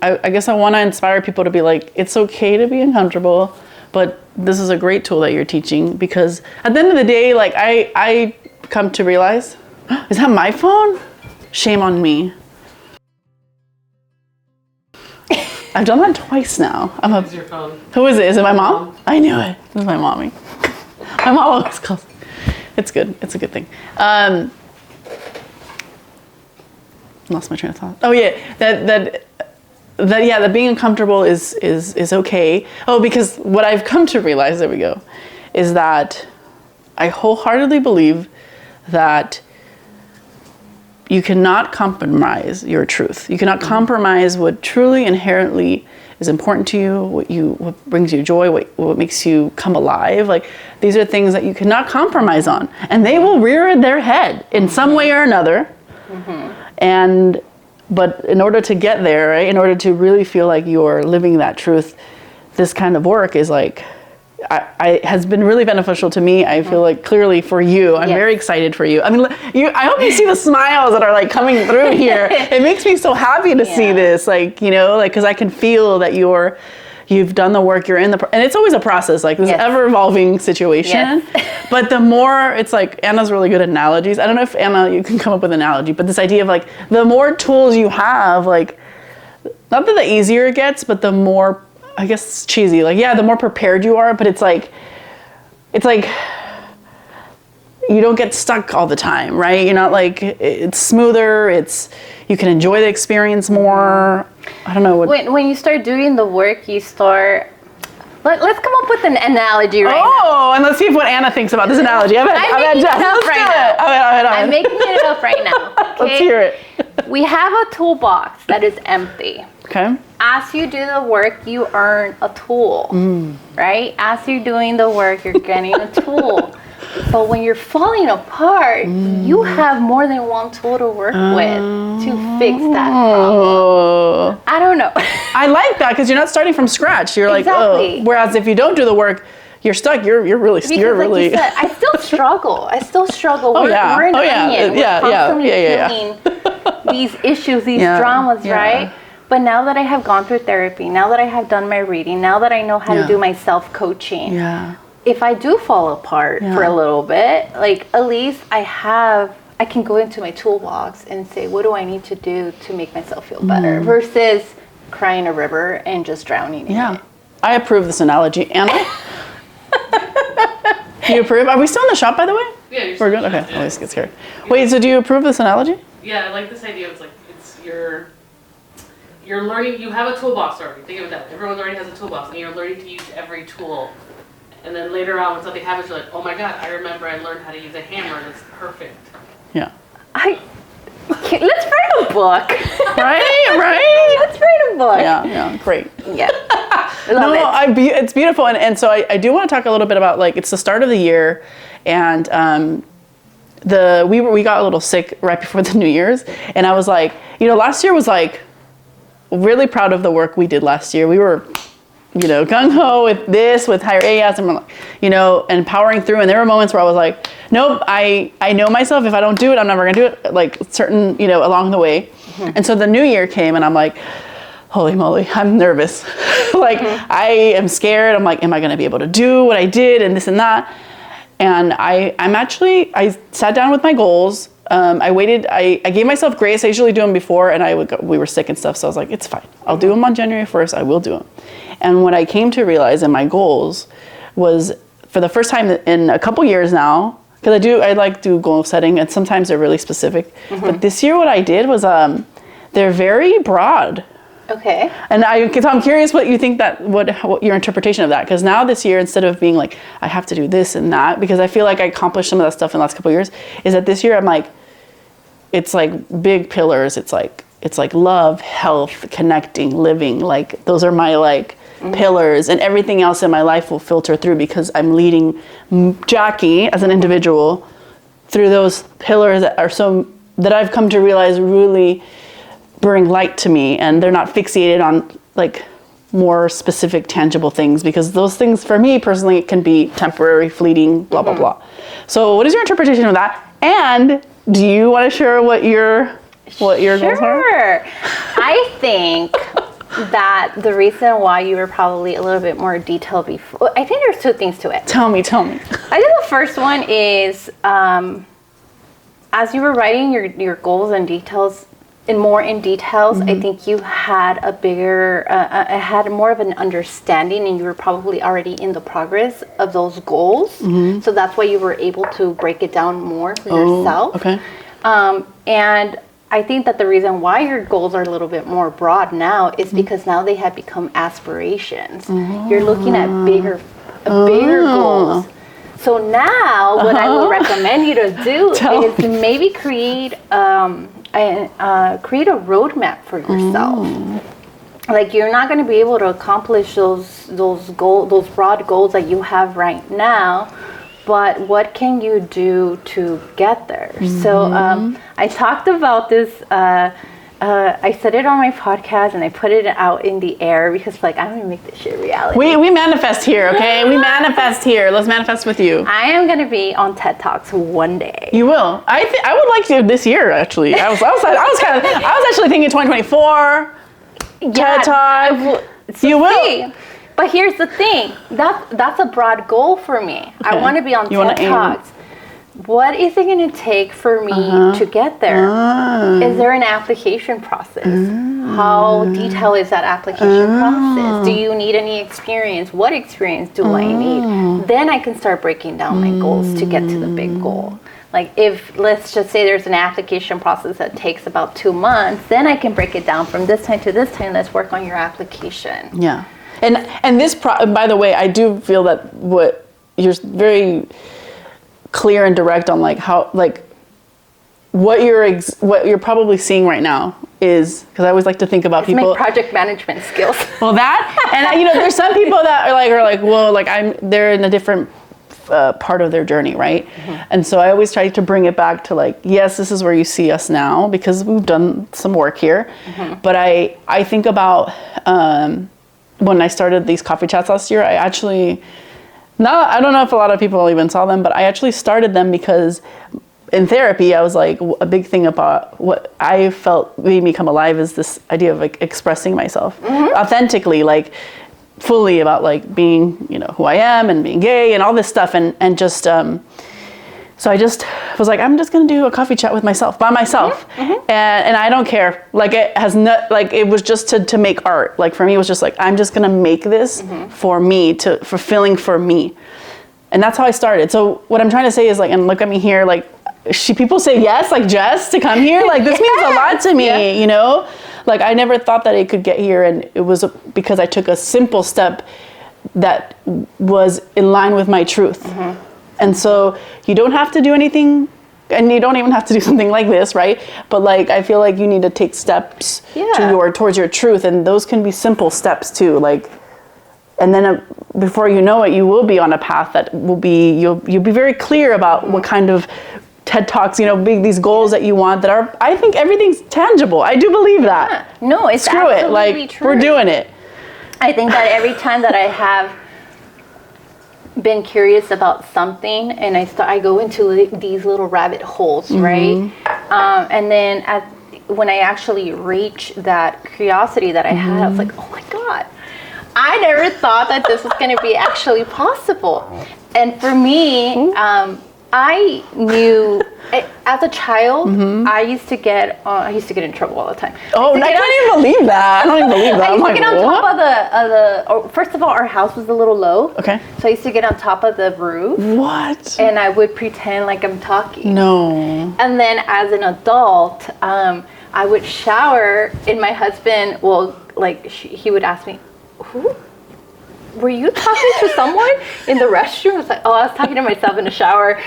I guess I want to inspire people to be like, it's okay to be uncomfortable, but this is a great tool that you're teaching, because at the end of the day, like I come to realize, is that my phone? Shame on me. I've done that twice now. Who's your phone? Who is it? Is it my mom? I knew it. It was my mommy. My mom always calls. It's good. It's a good thing. Lost my train of thought. Oh yeah, that being uncomfortable is okay. Oh, because what I've come to realize, there we go, is that I wholeheartedly believe that you cannot compromise your truth. You cannot compromise what truly inherently is important to you, what brings you joy, what makes you come alive. Like, these are things that you cannot compromise on, and they will rear their head in some way or another. But in order to get there, right, in order to really feel like you're living that truth, this kind of work is like, has been really beneficial to me. I feel like clearly for you. I'm very excited for you. I mean, I hope you see the smiles that are like coming through here. It makes me so happy to see this, because I can feel that you've done the work, you're in and it's always a process, like this ever-evolving situation. But the more, it's like, Anna's really good at analogies. I don't know if Anna, you can come up with an analogy, but this idea of like, the more tools you have, like, not that the easier it gets, but the more, I guess it's cheesy, like, the more prepared you are, but it's like, you don't get stuck all the time, right? You're not like, it's smoother, you can enjoy the experience more. I don't know. When you start doing the work, you start, let's come up with an analogy right now. Oh, and let's see what Anna thinks about this analogy. I'm making it up right now. Okay? Let's hear it. We have a toolbox that is empty. Okay. As you do the work, you earn a tool, right? As you're doing the work, you're getting a tool. But when you're falling apart, you have more than one tool to work with to fix that problem. I don't know. I like that because you're not starting from scratch. You're like, Exactly. oh. Whereas if you don't do the work, you're stuck. You're really. Because like you said, I still struggle. We're an onion. We're constantly feeling these issues, these dramas, right? But now that I have gone through therapy, now that I have done my reading, now that I know how to do my self-coaching, if I do fall apart for a little bit, like at least I can go into my toolbox and say, what do I need to do to make myself feel better versus crying a river and just drowning in it. I approve this analogy. Anna? Do you approve? Are we still in the shop, by the way? Yeah, we're good? Okay, I always get scared. Wait, so do you approve this analogy? Yeah, I like this idea. It's like, you're learning, you have a toolbox already. Think of that. Everyone already has a toolbox, and you're learning to use every tool. And then later on, when something happens, you're like, oh my God, I remember I learned how to use a hammer. That's perfect. Yeah. Let's write a book. Right? Let's write a book. Yeah, great. Yeah. Love it. It's beautiful. And so I do want to talk a little bit about, like, it's the start of the year, and we got a little sick right before the New Year's, and I was like, last year was like, really proud of the work we did last year. We were, gung-ho with higher AS, and we're like, and powering through. And there were moments where I was like, nope, I know myself. If I don't do it, I'm never going to do it, like certain, along the way. And so the new year came, and I'm like, holy moly, I'm nervous. Like, I am scared. I'm like, am I going to be able to do what I did and this and that? And I sat down with my goals. I waited, I gave myself grace. I usually do them before, and we were sick and stuff. So I was like, it's fine. I'll do them on January 1st. I will do them. And what I came to realize in my goals was, for the first time in a couple years now, because I like do goal setting, and sometimes they're really specific. But this year what I did was, they're very broad. Okay. And so I'm curious what you think what your interpretation of that, because now this year, instead of being like, I have to do this and that, because I feel like I accomplished some of that stuff in the last couple of years, is that this year I'm like, it's like big pillars. It's like love, health, connecting, living. Like, those are my pillars, and everything else in my life will filter through because I'm leading Jackie as an individual through those pillars that I've come to realize really bring light to me, and they're not fixated on like more specific tangible things, because those things for me personally can be temporary, fleeting, blah blah blah. So what is your interpretation of that? And do you want to share what your goals are? Sure. I think that the reason why you were probably a little bit more detailed before, I think there's two things to it. Tell me. I think the first one is, as you were writing your goals and details, I think you had had more of an understanding, and you were probably already in the progress of those goals. So that's why you were able to break it down more for yourself. Okay. And I think that the reason why your goals are a little bit more broad now is because now they have become aspirations. You're looking at bigger goals. So now what I would recommend you to do is maybe create a roadmap for yourself. Like, you're not going to be able to accomplish those broad goals that you have right now, but what can you do to get there? So I talked about this. I said it on my podcast, and I put it out in the air because, like, I'm gonna make this shit reality. We manifest here, okay? We manifest here. Let's manifest with you. I am gonna be on TED Talks one day. You will. I would like to this year, actually. I was actually thinking 2024. TED Talk. You will. But here's the thing. That's a broad goal for me. Okay. I want to be on TED Talks. What is it going to take for me to get there? Is there an application process? How detailed is that application process? Do you need any experience? What experience do I need? Then I can start breaking down my goals to get to the big goal. Like, if, let's just say there's an application process that takes about 2 months, then I can break it down from this time to this time. Let's work on your application. Yeah. And this, by the way, I do feel that what you're very clear and direct on, like, how, like, what you're probably seeing right now is, because I always like to think about It's people. my project management skills. Well, that, and you know, there's some people that are like, well, like they're in a different part of their journey, right? And so I always try to bring it back to like, yes, this is where you see us now because we've done some work here. But I think about when I started these coffee chats last year, I don't know if a lot of people even saw them, but I actually started them because in therapy, I was like, a big thing about what I felt made me come alive is this idea of like expressing myself authentically, like fully about like being, you know, who I am and being gay and all this stuff. And just, so I just was like, I'm just going to do a coffee chat with myself, by myself. And I don't care. Like it has not, like it was just to make art. Like for me, it was just like, I'm just going to make this for me, fulfilling for me. And that's how I started. So what I'm trying to say is like, and look at me here, like, people say yes, like Jess, to come here. Like this means a lot to me, you know? Like I never thought that it could get here, and it was because I took a simple step that was in line with my truth. And so you don't have to do anything, and you don't even have to do something like this, right? But like I feel like you need to take steps towards your truth, and those can be simple steps too. Like, and then before you know it, you will be on a path that will be you'll be very clear about what kind of TED Talks, you know, these goals that you want that are, I think everything's tangible. I do believe that. Yeah. No, it's Screw absolutely it. Like, true. we're doing it. I think that every time that I have been curious about something and I go into these little rabbit holes, right? And then when I actually reach that curiosity that I had, I was like, oh my God, I never thought that this was going to be actually possible. And for me, I knew as a child, I used to get in trouble all the time. Oh, I can't even believe that. I don't even believe that. I used to get on top of first of all, our house was a little low. Okay. So I used to get on top of the roof. What? And I would pretend like I'm talking. No. And then as an adult, I would shower, and my husband he would ask me, who? Were you talking to someone in the restroom? I was like, oh, I was talking to myself in the shower.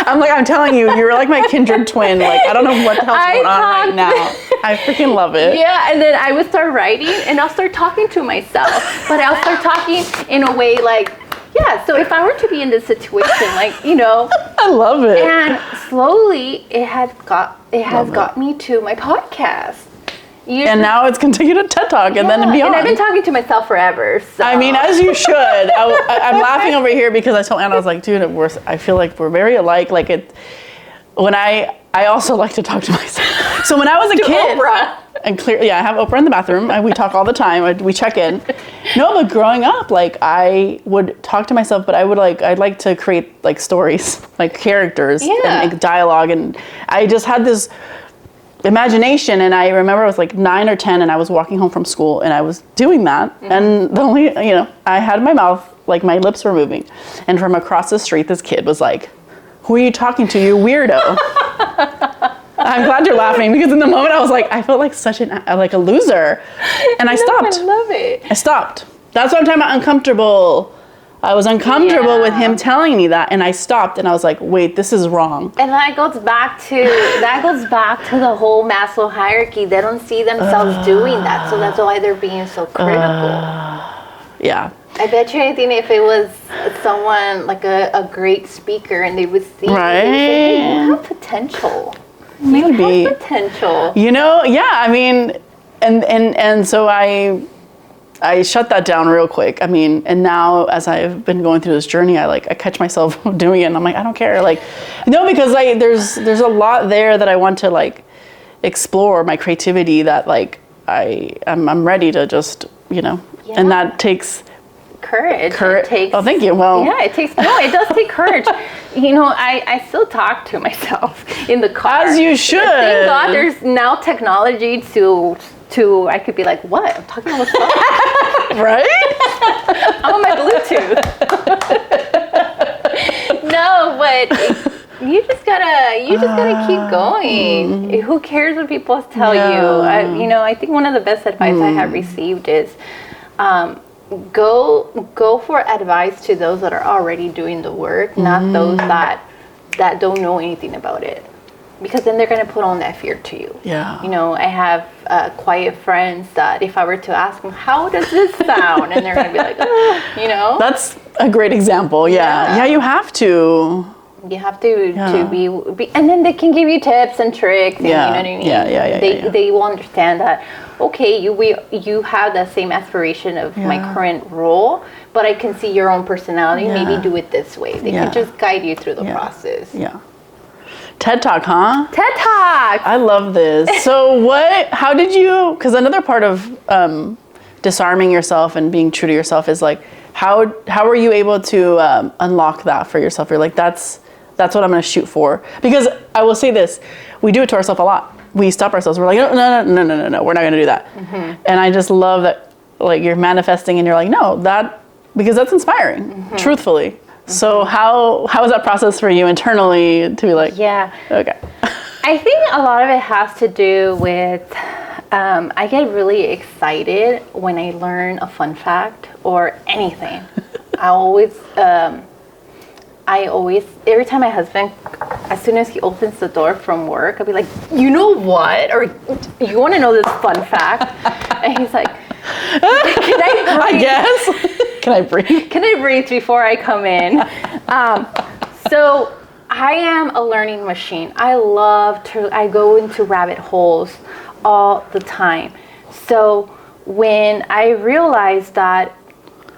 I'm telling you, you're like my kindred twin. Like, I don't know what the hell's going on right now. I freaking love it. Yeah, and then I would start writing, and I'll start talking to myself. But I'll start talking in a way like, yeah, so if I were to be in this situation, like, you know. I love it. And slowly, it has got me to my podcast. And now it's continued a TED Talk and then beyond. And I've been talking to myself forever. So. I mean, as you should. I'm laughing over here because I told Anna, I was like, dude, I feel like we're very alike. Like I also like to talk to myself. So when I was a kid. Oprah. And clearly, I have Oprah in the bathroom. We talk all the time. We check in. No, but growing up, like I would talk to myself, but I'd like to create like stories, like characters and like dialogue. And I just had this imagination, and I remember I was like 9 or 10 and I was walking home from school and I was doing that, and the only, you know, I had my mouth, like my lips were moving, and from across the street this kid was like, who are you talking to, you weirdo? I'm glad you're laughing, because in the moment I was like, I felt like such a loser, and I stopped. I love it. I stopped. That's what I'm talking about, uncomfortable. I was uncomfortable with him telling me that, and I stopped, and I was like, wait, this is wrong. And that goes back to the whole Maslow hierarchy. They don't see themselves doing that, so that's why they're being so critical. Yeah. I bet you anything, if it was someone like a great speaker and they would see you, hey, you have potential. Maybe. You have potential. You know, yeah, I mean, and so I shut that down real quick. I mean, and now as I've been going through this journey, I catch myself doing it, and I'm like, I don't care. Like, no, because there's a lot there that I want to like explore, my creativity, that like I'm ready to just, you know, and that takes courage. It takes, oh, thank you. Well, yeah, it does take courage. You know, I still talk to myself in the car. As you should. Thank God there's now technology to I could be like, what? I'm talking on the phone. Right? I'm on my Bluetooth. No, but you just gotta keep going. Who cares what people tell you? I think one of the best advice I have received is go for advice to those that are already doing the work, not those that don't know anything about it. because then they're going to put on that fear to you. Yeah. You know, I have quiet friends that if I were to ask them, how does this sound? And they're going to be like, you know. That's a great example. Yeah, you have to. You have to be, and then they can give you tips and tricks. And, you know what I mean? They will understand that. Okay, you have the same aspiration of my current role, but I can see your own personality. Yeah. Maybe do it this way. They can just guide you through the process. Yeah. TED Talk, huh? TED Talk. I love this. So how did you, because another part of disarming yourself and being true to yourself is like, how were you able to unlock that for yourself? You're like, that's what I'm going to shoot for. Because I will say this, we do it to ourselves a lot. We stop ourselves. We're like, no, we're not going to do that. Mm-hmm. And I just love that, like, you're manifesting and you're like, no, because that's inspiring, truthfully. Mm-hmm. So how was that process for you internally to be like, okay. I think a lot of it has to do with, I get really excited when I learn a fun fact or anything. I always, every time my husband, as soon as he opens the door from work, I'll be like, you know what? Or you want to know this fun fact? And he's like, can I breathe? I guess. Can I breathe? Can I breathe before I come in? So I am a learning machine. I go into rabbit holes all the time. So when I realized that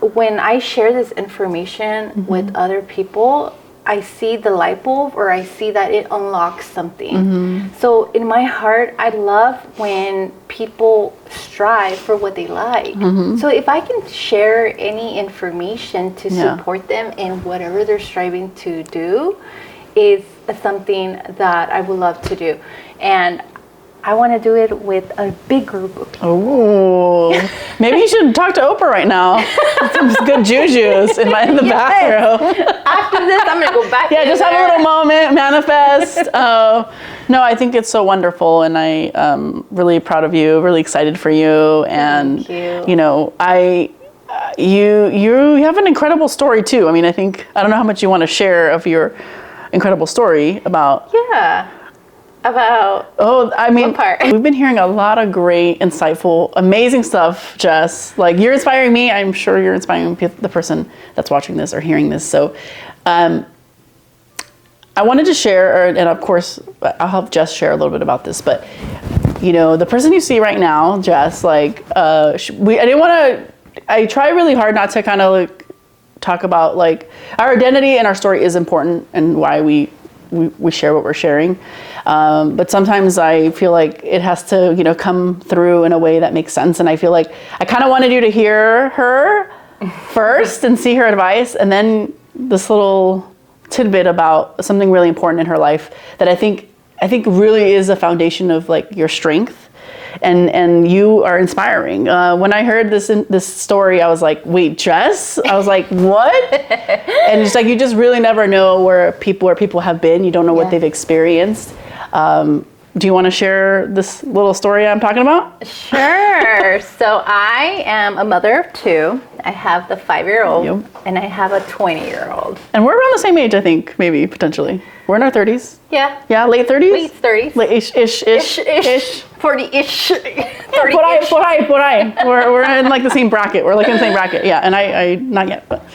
when I share this information with other people, I see the light bulb, or I see that it unlocks something. So in my heart, I love when people strive for what they like. So if I can share any information to support them in whatever they're striving to do, is something that I would love to do. And I want to do it with a big group of people. Oh, maybe you should talk to Oprah right now. Some good jujus in the bathroom. After this, I'm going to go back. Yeah, just have a little moment, manifest. No, I think it's so wonderful, and I'm really proud of you, really excited for you. And, Thank you. You know, you have an incredible story too. I mean, I don't know how much you want to share of your incredible story about. Yeah. About what part? We've been hearing a lot of great, insightful, amazing stuff, Jess. Like, you're inspiring me. I'm sure you're inspiring the person that's watching this or hearing this. So I wanted to share, and of course, I'll help Jess share a little bit about this, but you know, the person you see right now, Jess, like, I try really hard not to kind of like talk about, like, our identity and our story is important and why we share what we're sharing. But sometimes I feel like it has to, you know, come through in a way that makes sense. And I feel like I kind of wanted you to hear her first and see her advice, and then this little tidbit about something really important in her life that I think really is a foundation of, like, your strength. And you are inspiring. When I heard this story, I was like, wait, Jess? I was like, what? And it's like, you just really never know where people have been. You don't know what they've experienced. Do you want to share this little story I'm talking about? Sure. So I am a mother of two. I have the 5-year-old and I have a 20-year-old. And we're around the same age, I think, maybe, potentially. We're in our 30s. Yeah. Yeah, late 30s? Late 30s. Late-ish. 40-ish. 30-ish. Por ahí. We're in, like, the same bracket. We're, like, in the same bracket. Yeah, and I not yet, but.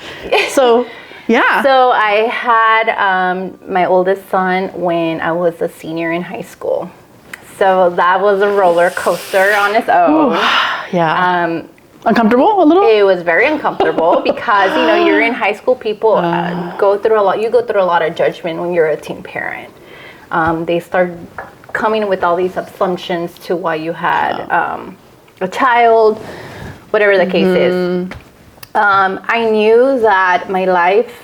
So, yeah. So I had my oldest son when I was a senior in high school. So that was a roller coaster on its own. Yeah. Uncomfortable a little? It was very uncomfortable because, you know, you're in high school, people go through a lot. You go through a lot of judgment when you're a teen parent. They start coming with all these assumptions to why you had a child, whatever the case is. I knew that my life,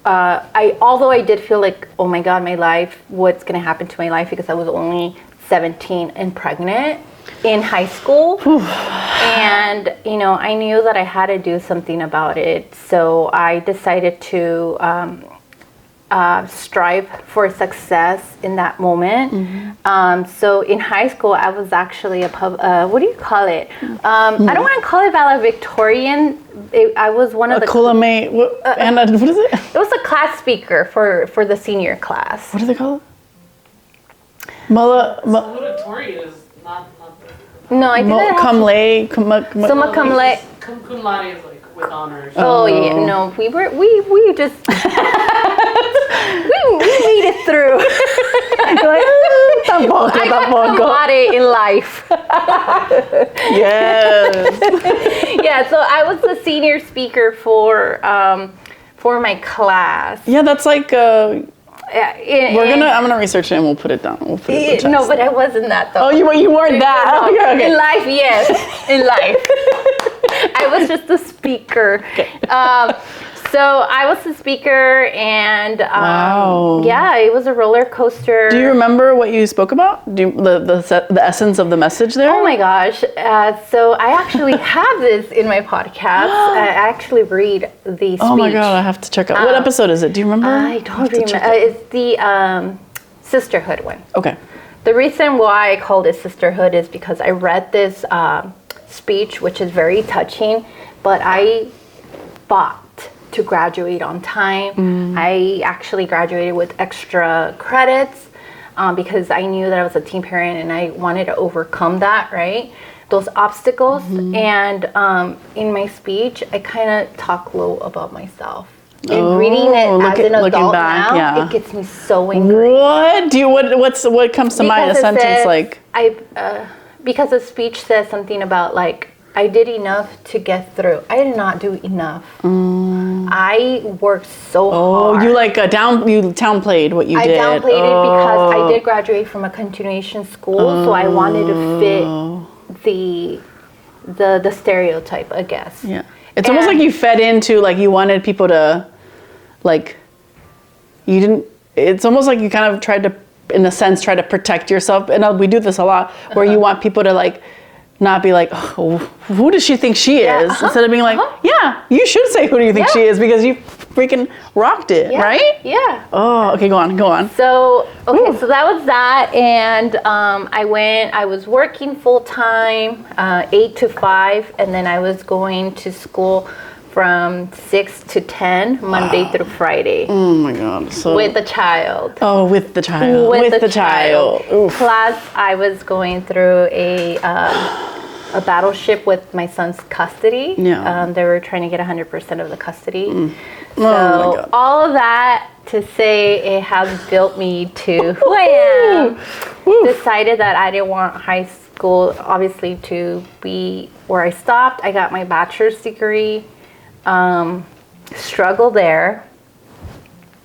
although I did feel like, oh my God, my life, what's going to happen to my life, because I was only 17 and pregnant in high school. And, you know, I knew that I had to do something about it. So I decided to strive for success in that moment. So in high school, I was actually what do you call it? I don't want to call it valedictorian. I was one of the... Anna, what is it? It was a class speaker for the senior class. What do they call it? Salutatorian is not No, I didn't have Cum laude. summa cum laude. cum laude is like with honors. Oh yeah, no, we just we made it through. Tampoco, I got cum tampoco. laude in life. Yes. Yeah, so I was the senior speaker for my class. Yeah, that's like I'm I'm gonna research it and we'll put it down. We'll put it in the text. No, but I wasn't that though. Oh, you weren't that. No, Okay, okay. In life, yes. In life. I was just a speaker. Okay. So I was the speaker, and Wow. yeah, it was a roller coaster. Do you remember what you spoke about? The essence of the message there? Oh my gosh. So I actually have this in my podcast. I actually read the speech. Oh my god, I have to check out. What episode is it? Do you remember? I don't remember. It's the sisterhood one. Okay. The reason why I called it sisterhood is because I read this speech, which is very touching, but I fought to graduate on time. I actually graduated with extra credits because I knew that I was a teen parent and I wanted to overcome that, right? Those obstacles. And in my speech, I kind of talk low about myself. And reading it as an adult back, now, yeah. it gets me so angry. What comes to mind? A Because it sentence says, like because the speech says something about like, I did enough to get through. I did not do enough. I worked so hard. you downplayed what you did. I downplayed it because I did graduate from a continuation school, so I wanted to fit the stereotype, I guess. Yeah. It's almost like you fed into, like, you wanted people to, like, you didn't, it's almost like you kind of tried to, in a sense, try to protect yourself. And we do this a lot, where you want people to, like, not be like, oh, who does she think she is? Instead of being like, yeah, you should say who do you think she is, because you freaking rocked it, right? Yeah. Oh, okay, go on. So, okay, so that was that. And I was working full time, 8 to 5, and then I was going to school from 6 to 10, Monday through Friday. Oh my God. So, with the child. Oh, with the child. With the child. Oof. Plus, I was going through a battleship with my son's custody. Yeah. They were trying to get 100% of the custody. Oh So my God. all of that to say, it has built me to who I am. Decided that I didn't want high school, obviously, to be where I stopped. I got my bachelor's degree. Struggle there.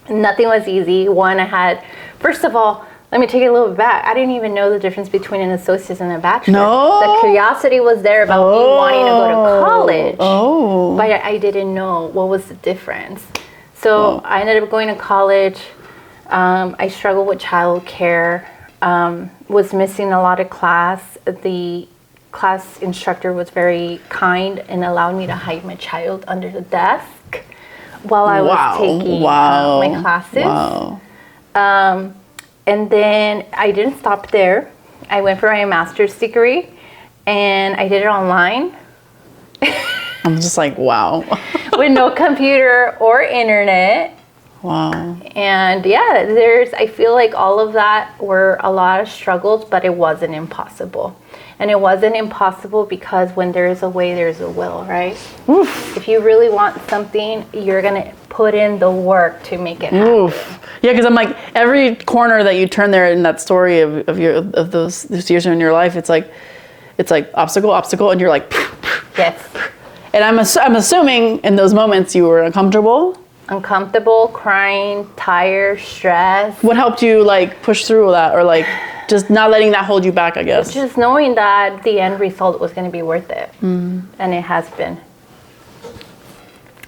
Nothing was easy. First of all, let me take it a little bit back. I didn't even know the difference between an associate's and a bachelor's. No? The curiosity was there about me wanting to go to college. Oh. But I didn't know what was the difference. So I ended up going to college. I struggled with childcare. Was missing a lot of class. The class instructor was very kind and allowed me to hide my child under the desk while I was taking my classes. Wow. And then I didn't stop there. I went for my master's degree and I did it online. I'm just like, wow. With no computer or internet. Wow. And yeah, I feel like all of that were a lot of struggles, but it wasn't impossible. And it wasn't impossible because when there is a way, there's a will, right? Oof. If you really want something, you're going to put in the work to make it happen. Oof. Yeah, because I'm like, every corner that you turn there in that story of those years in your life, it's like obstacle, and you're like, Yes. and I'm assuming in those moments you were uncomfortable. Uncomfortable, crying, tired, stressed. What helped you like push through that, or like just not letting that hold you back, I guess? Just knowing that the end result was going to be worth it. And it has been.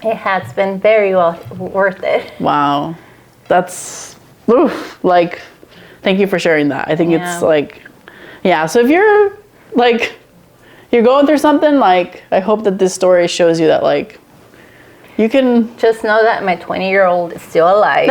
It has been very well worth it. Wow. That's, like, thank you for sharing that. I think it's like, yeah, so if you're like, you're going through something, like, I hope that this story shows you that, like, you can. Just know that my 20-year-old is still alive.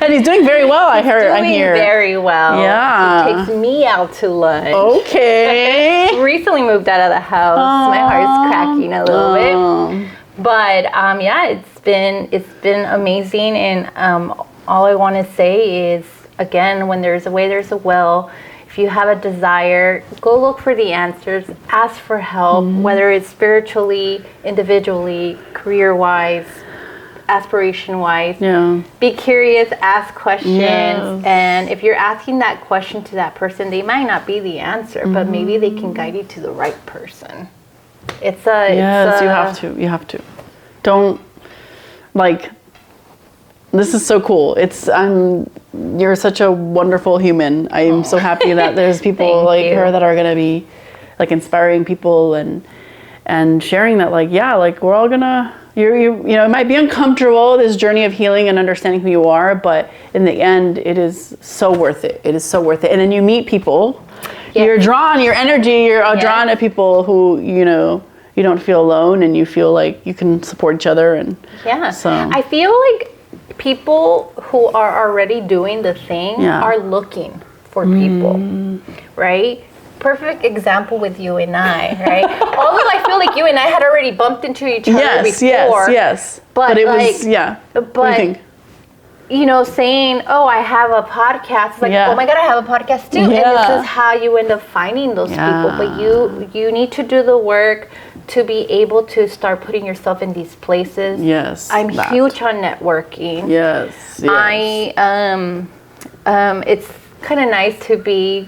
And he's doing very well, I hear. Doing very well. Yeah. He takes me out to lunch. Okay. Recently moved out of the house. My heart's cracking a little bit. But yeah, it's been amazing, and all I want to say is again, when there's a way, there's a will. If you have a desire, go look for the answers, ask for help, whether it's spiritually, individually, career-wise, aspiration-wise. Yeah. Be curious, ask questions, Yes. and if you're asking that question to that person, they might not be the answer, but maybe they can guide you to the right person. You have to. Don't, like, this is so cool. You're such a wonderful human. I'm so happy that there's people like her that are gonna be like inspiring people and sharing that, like, yeah, like we're all gonna, you know, it might be uncomfortable, this journey of healing and understanding who you are, but in the end, it is so worth it. It is so worth it. And then you meet people, you're drawn to people who, you know, you don't feel alone and you feel like you can support each other. And so I feel like people who are already doing the thing are looking for people, right? Perfect example with you and I, right? Although I feel like you and I had already bumped into each other before. Yes. But it like, was, yeah. But, what do you think? You know, saying, oh, I have a podcast. It's like, oh my God, I have a podcast too. Yeah. And this is how you end up finding those people. But you need to do the work to be able to start putting yourself in these places. Yes. I'm huge on networking. Yes. It's kind of nice to be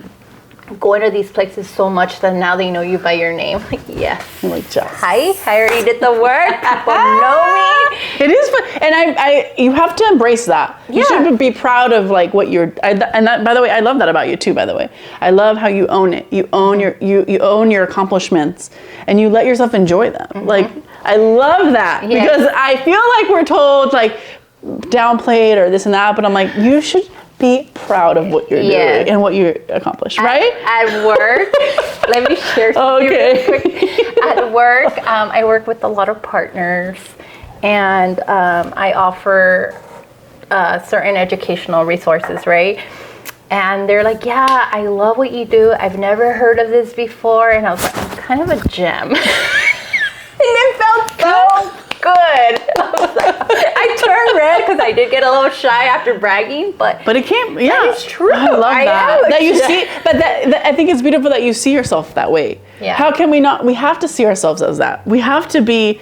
going to these places so much that now they know you by your name. Yes. I'm like, Jess. Hi, I already did the work. People know me. It is fun. And you have to embrace that. You should be proud of like what you're, and that, by the way, I love that about you too, by the way. I love how you own it. You own you own your accomplishments and you let yourself enjoy them. Like, I love that because I feel like we're told like downplayed or this and that, but I'm like, you should be proud of what you're doing and what you accomplished, right? At work, let me share something real quick. At work, I work with a lot of partners, and I offer certain educational resources, right? And they're like, yeah, I love what you do. I've never heard of this before. And I was like, I'm kind of a gem. And it felt so good. I turned red because I did get a little shy after bragging, but it came. That is true. I love that you see. But that I think it's beautiful that you see yourself that way. Yeah. How can we not? We have to see ourselves as that. We have to be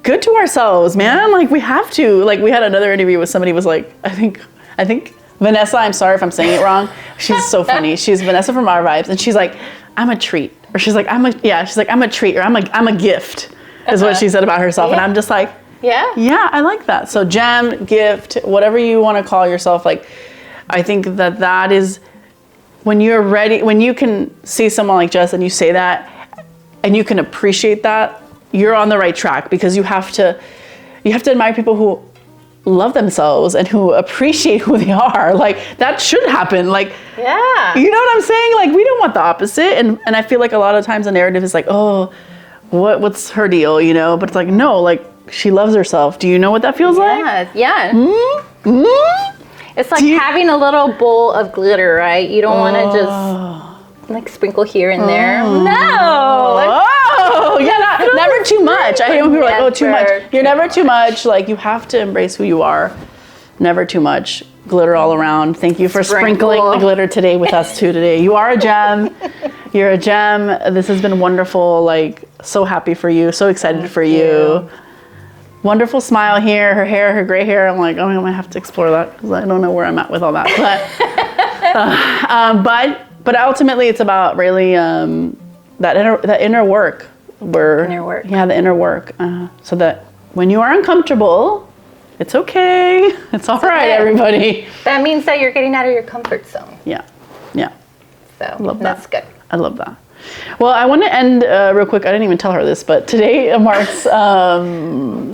good to ourselves, man. Like we have to. Like we had another interview with somebody was like, I think Vanessa. I'm sorry if I'm saying it wrong. She's so funny. She's Vanessa from Our Vibes, and she's like, I'm a treat, or she's like, I'm a treat, or I'm a gift. Is what she said about herself. And I'm just like, yeah, I like that. So gem, gift, whatever you want to call yourself, like, I think that is when you're ready, when you can see someone like Jess and you say that and you can appreciate that, you're on the right track because you have to admire people who love themselves and who appreciate who they are. Like that should happen. Like, you know what I'm saying? Like we don't want the opposite. And I feel like a lot of times the narrative is like, oh, what's her deal, you know? But it's like, no, like she loves herself. Do you know what that feels like? Yeah. It's like having a little bowl of glitter, right? You don't want to just like sprinkle here and there. No. Never too much. I hate when people are like, oh, too much. You're never too much. Like you have to embrace who you are. Never too much. Glitter all around. Thank you for sprinkling the glitter today with us too today. You are a gem. You're a gem. This has been wonderful. Like so happy for you. So excited for you. Wonderful smile here. Her hair, her gray hair. I'm like, oh, I'm gonna have to explore that because I don't know where I'm at with all that. But ultimately, it's about really that inner work. Yeah, the inner work. So that when you are uncomfortable, it's okay. It's all right, everybody. That means that you're getting out of your comfort zone. Yeah. So that's good. I love that. Well, I want to end real quick. I didn't even tell her this, but today marks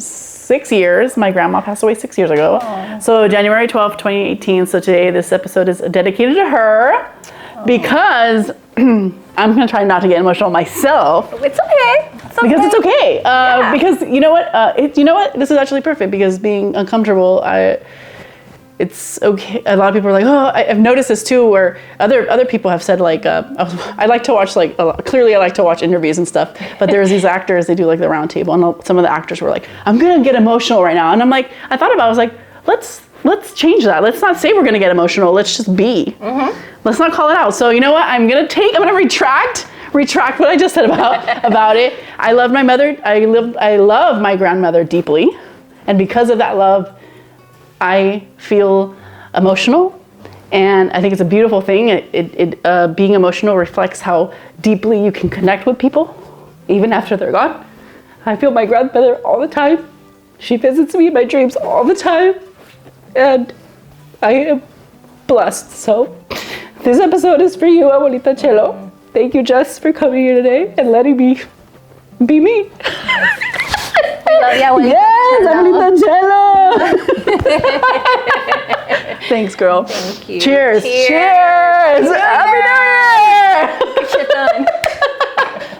6 years. My grandma passed away 6 years ago. Aww. So January 12th, 2018. So today this episode is dedicated to her because I'm going to try not to get emotional myself. It's okay. Because it's okay. Because you know what? This is actually perfect because being uncomfortable, it's okay. A lot of people are like, oh, I've noticed this too, where other people have said like, I like to watch clearly I like to watch interviews and stuff, but there's these actors, they do like the round table and some of the actors were like, I'm going to get emotional right now. And I'm like, I was like, let's let's change that. Let's not say we're gonna get emotional. Let's just be. Let's not call it out. So you know what? I'm gonna retract what I just said about it. I love my mother. I love my grandmother deeply, and because of that love, I feel emotional. And I think it's a beautiful thing. Being emotional reflects how deeply you can connect with people, even after they're gone. I feel my grandmother all the time. She visits me in my dreams all the time. And I am blessed. So this episode is for you, Abuelita Chelo. Thank you, Jess, for coming here today and letting me be me. Love you, Abuelita Yes, Abuelita Chelo. Thanks, girl. Thank you. Cheers. Cheers. Happy New Year. Get shit done.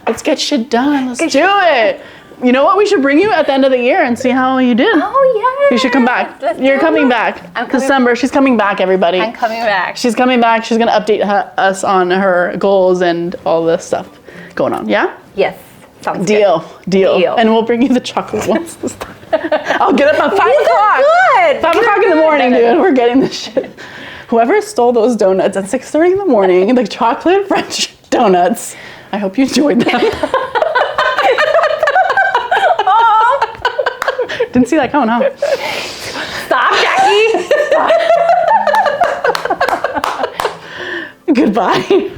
Let's get shit done. Let's do it. You know what? We should bring you at the end of the year and see how you did. Oh, yeah. You should come back. You're coming back. December. She's coming back, everybody. I'm coming back. She's coming back. She's going to update us on her goals and all this stuff going on. Yeah? Yes. Sounds Deal. Deal. And we'll bring you the chocolate ones this time. I'll get up at 5 o'clock. Good. 5 o'clock in the morning, dude. We're getting this shit. Whoever stole those donuts at 6:30 in the morning, the chocolate French donuts, I hope you enjoyed them. Didn't see that coming, huh? Stop, Jackie. Goodbye.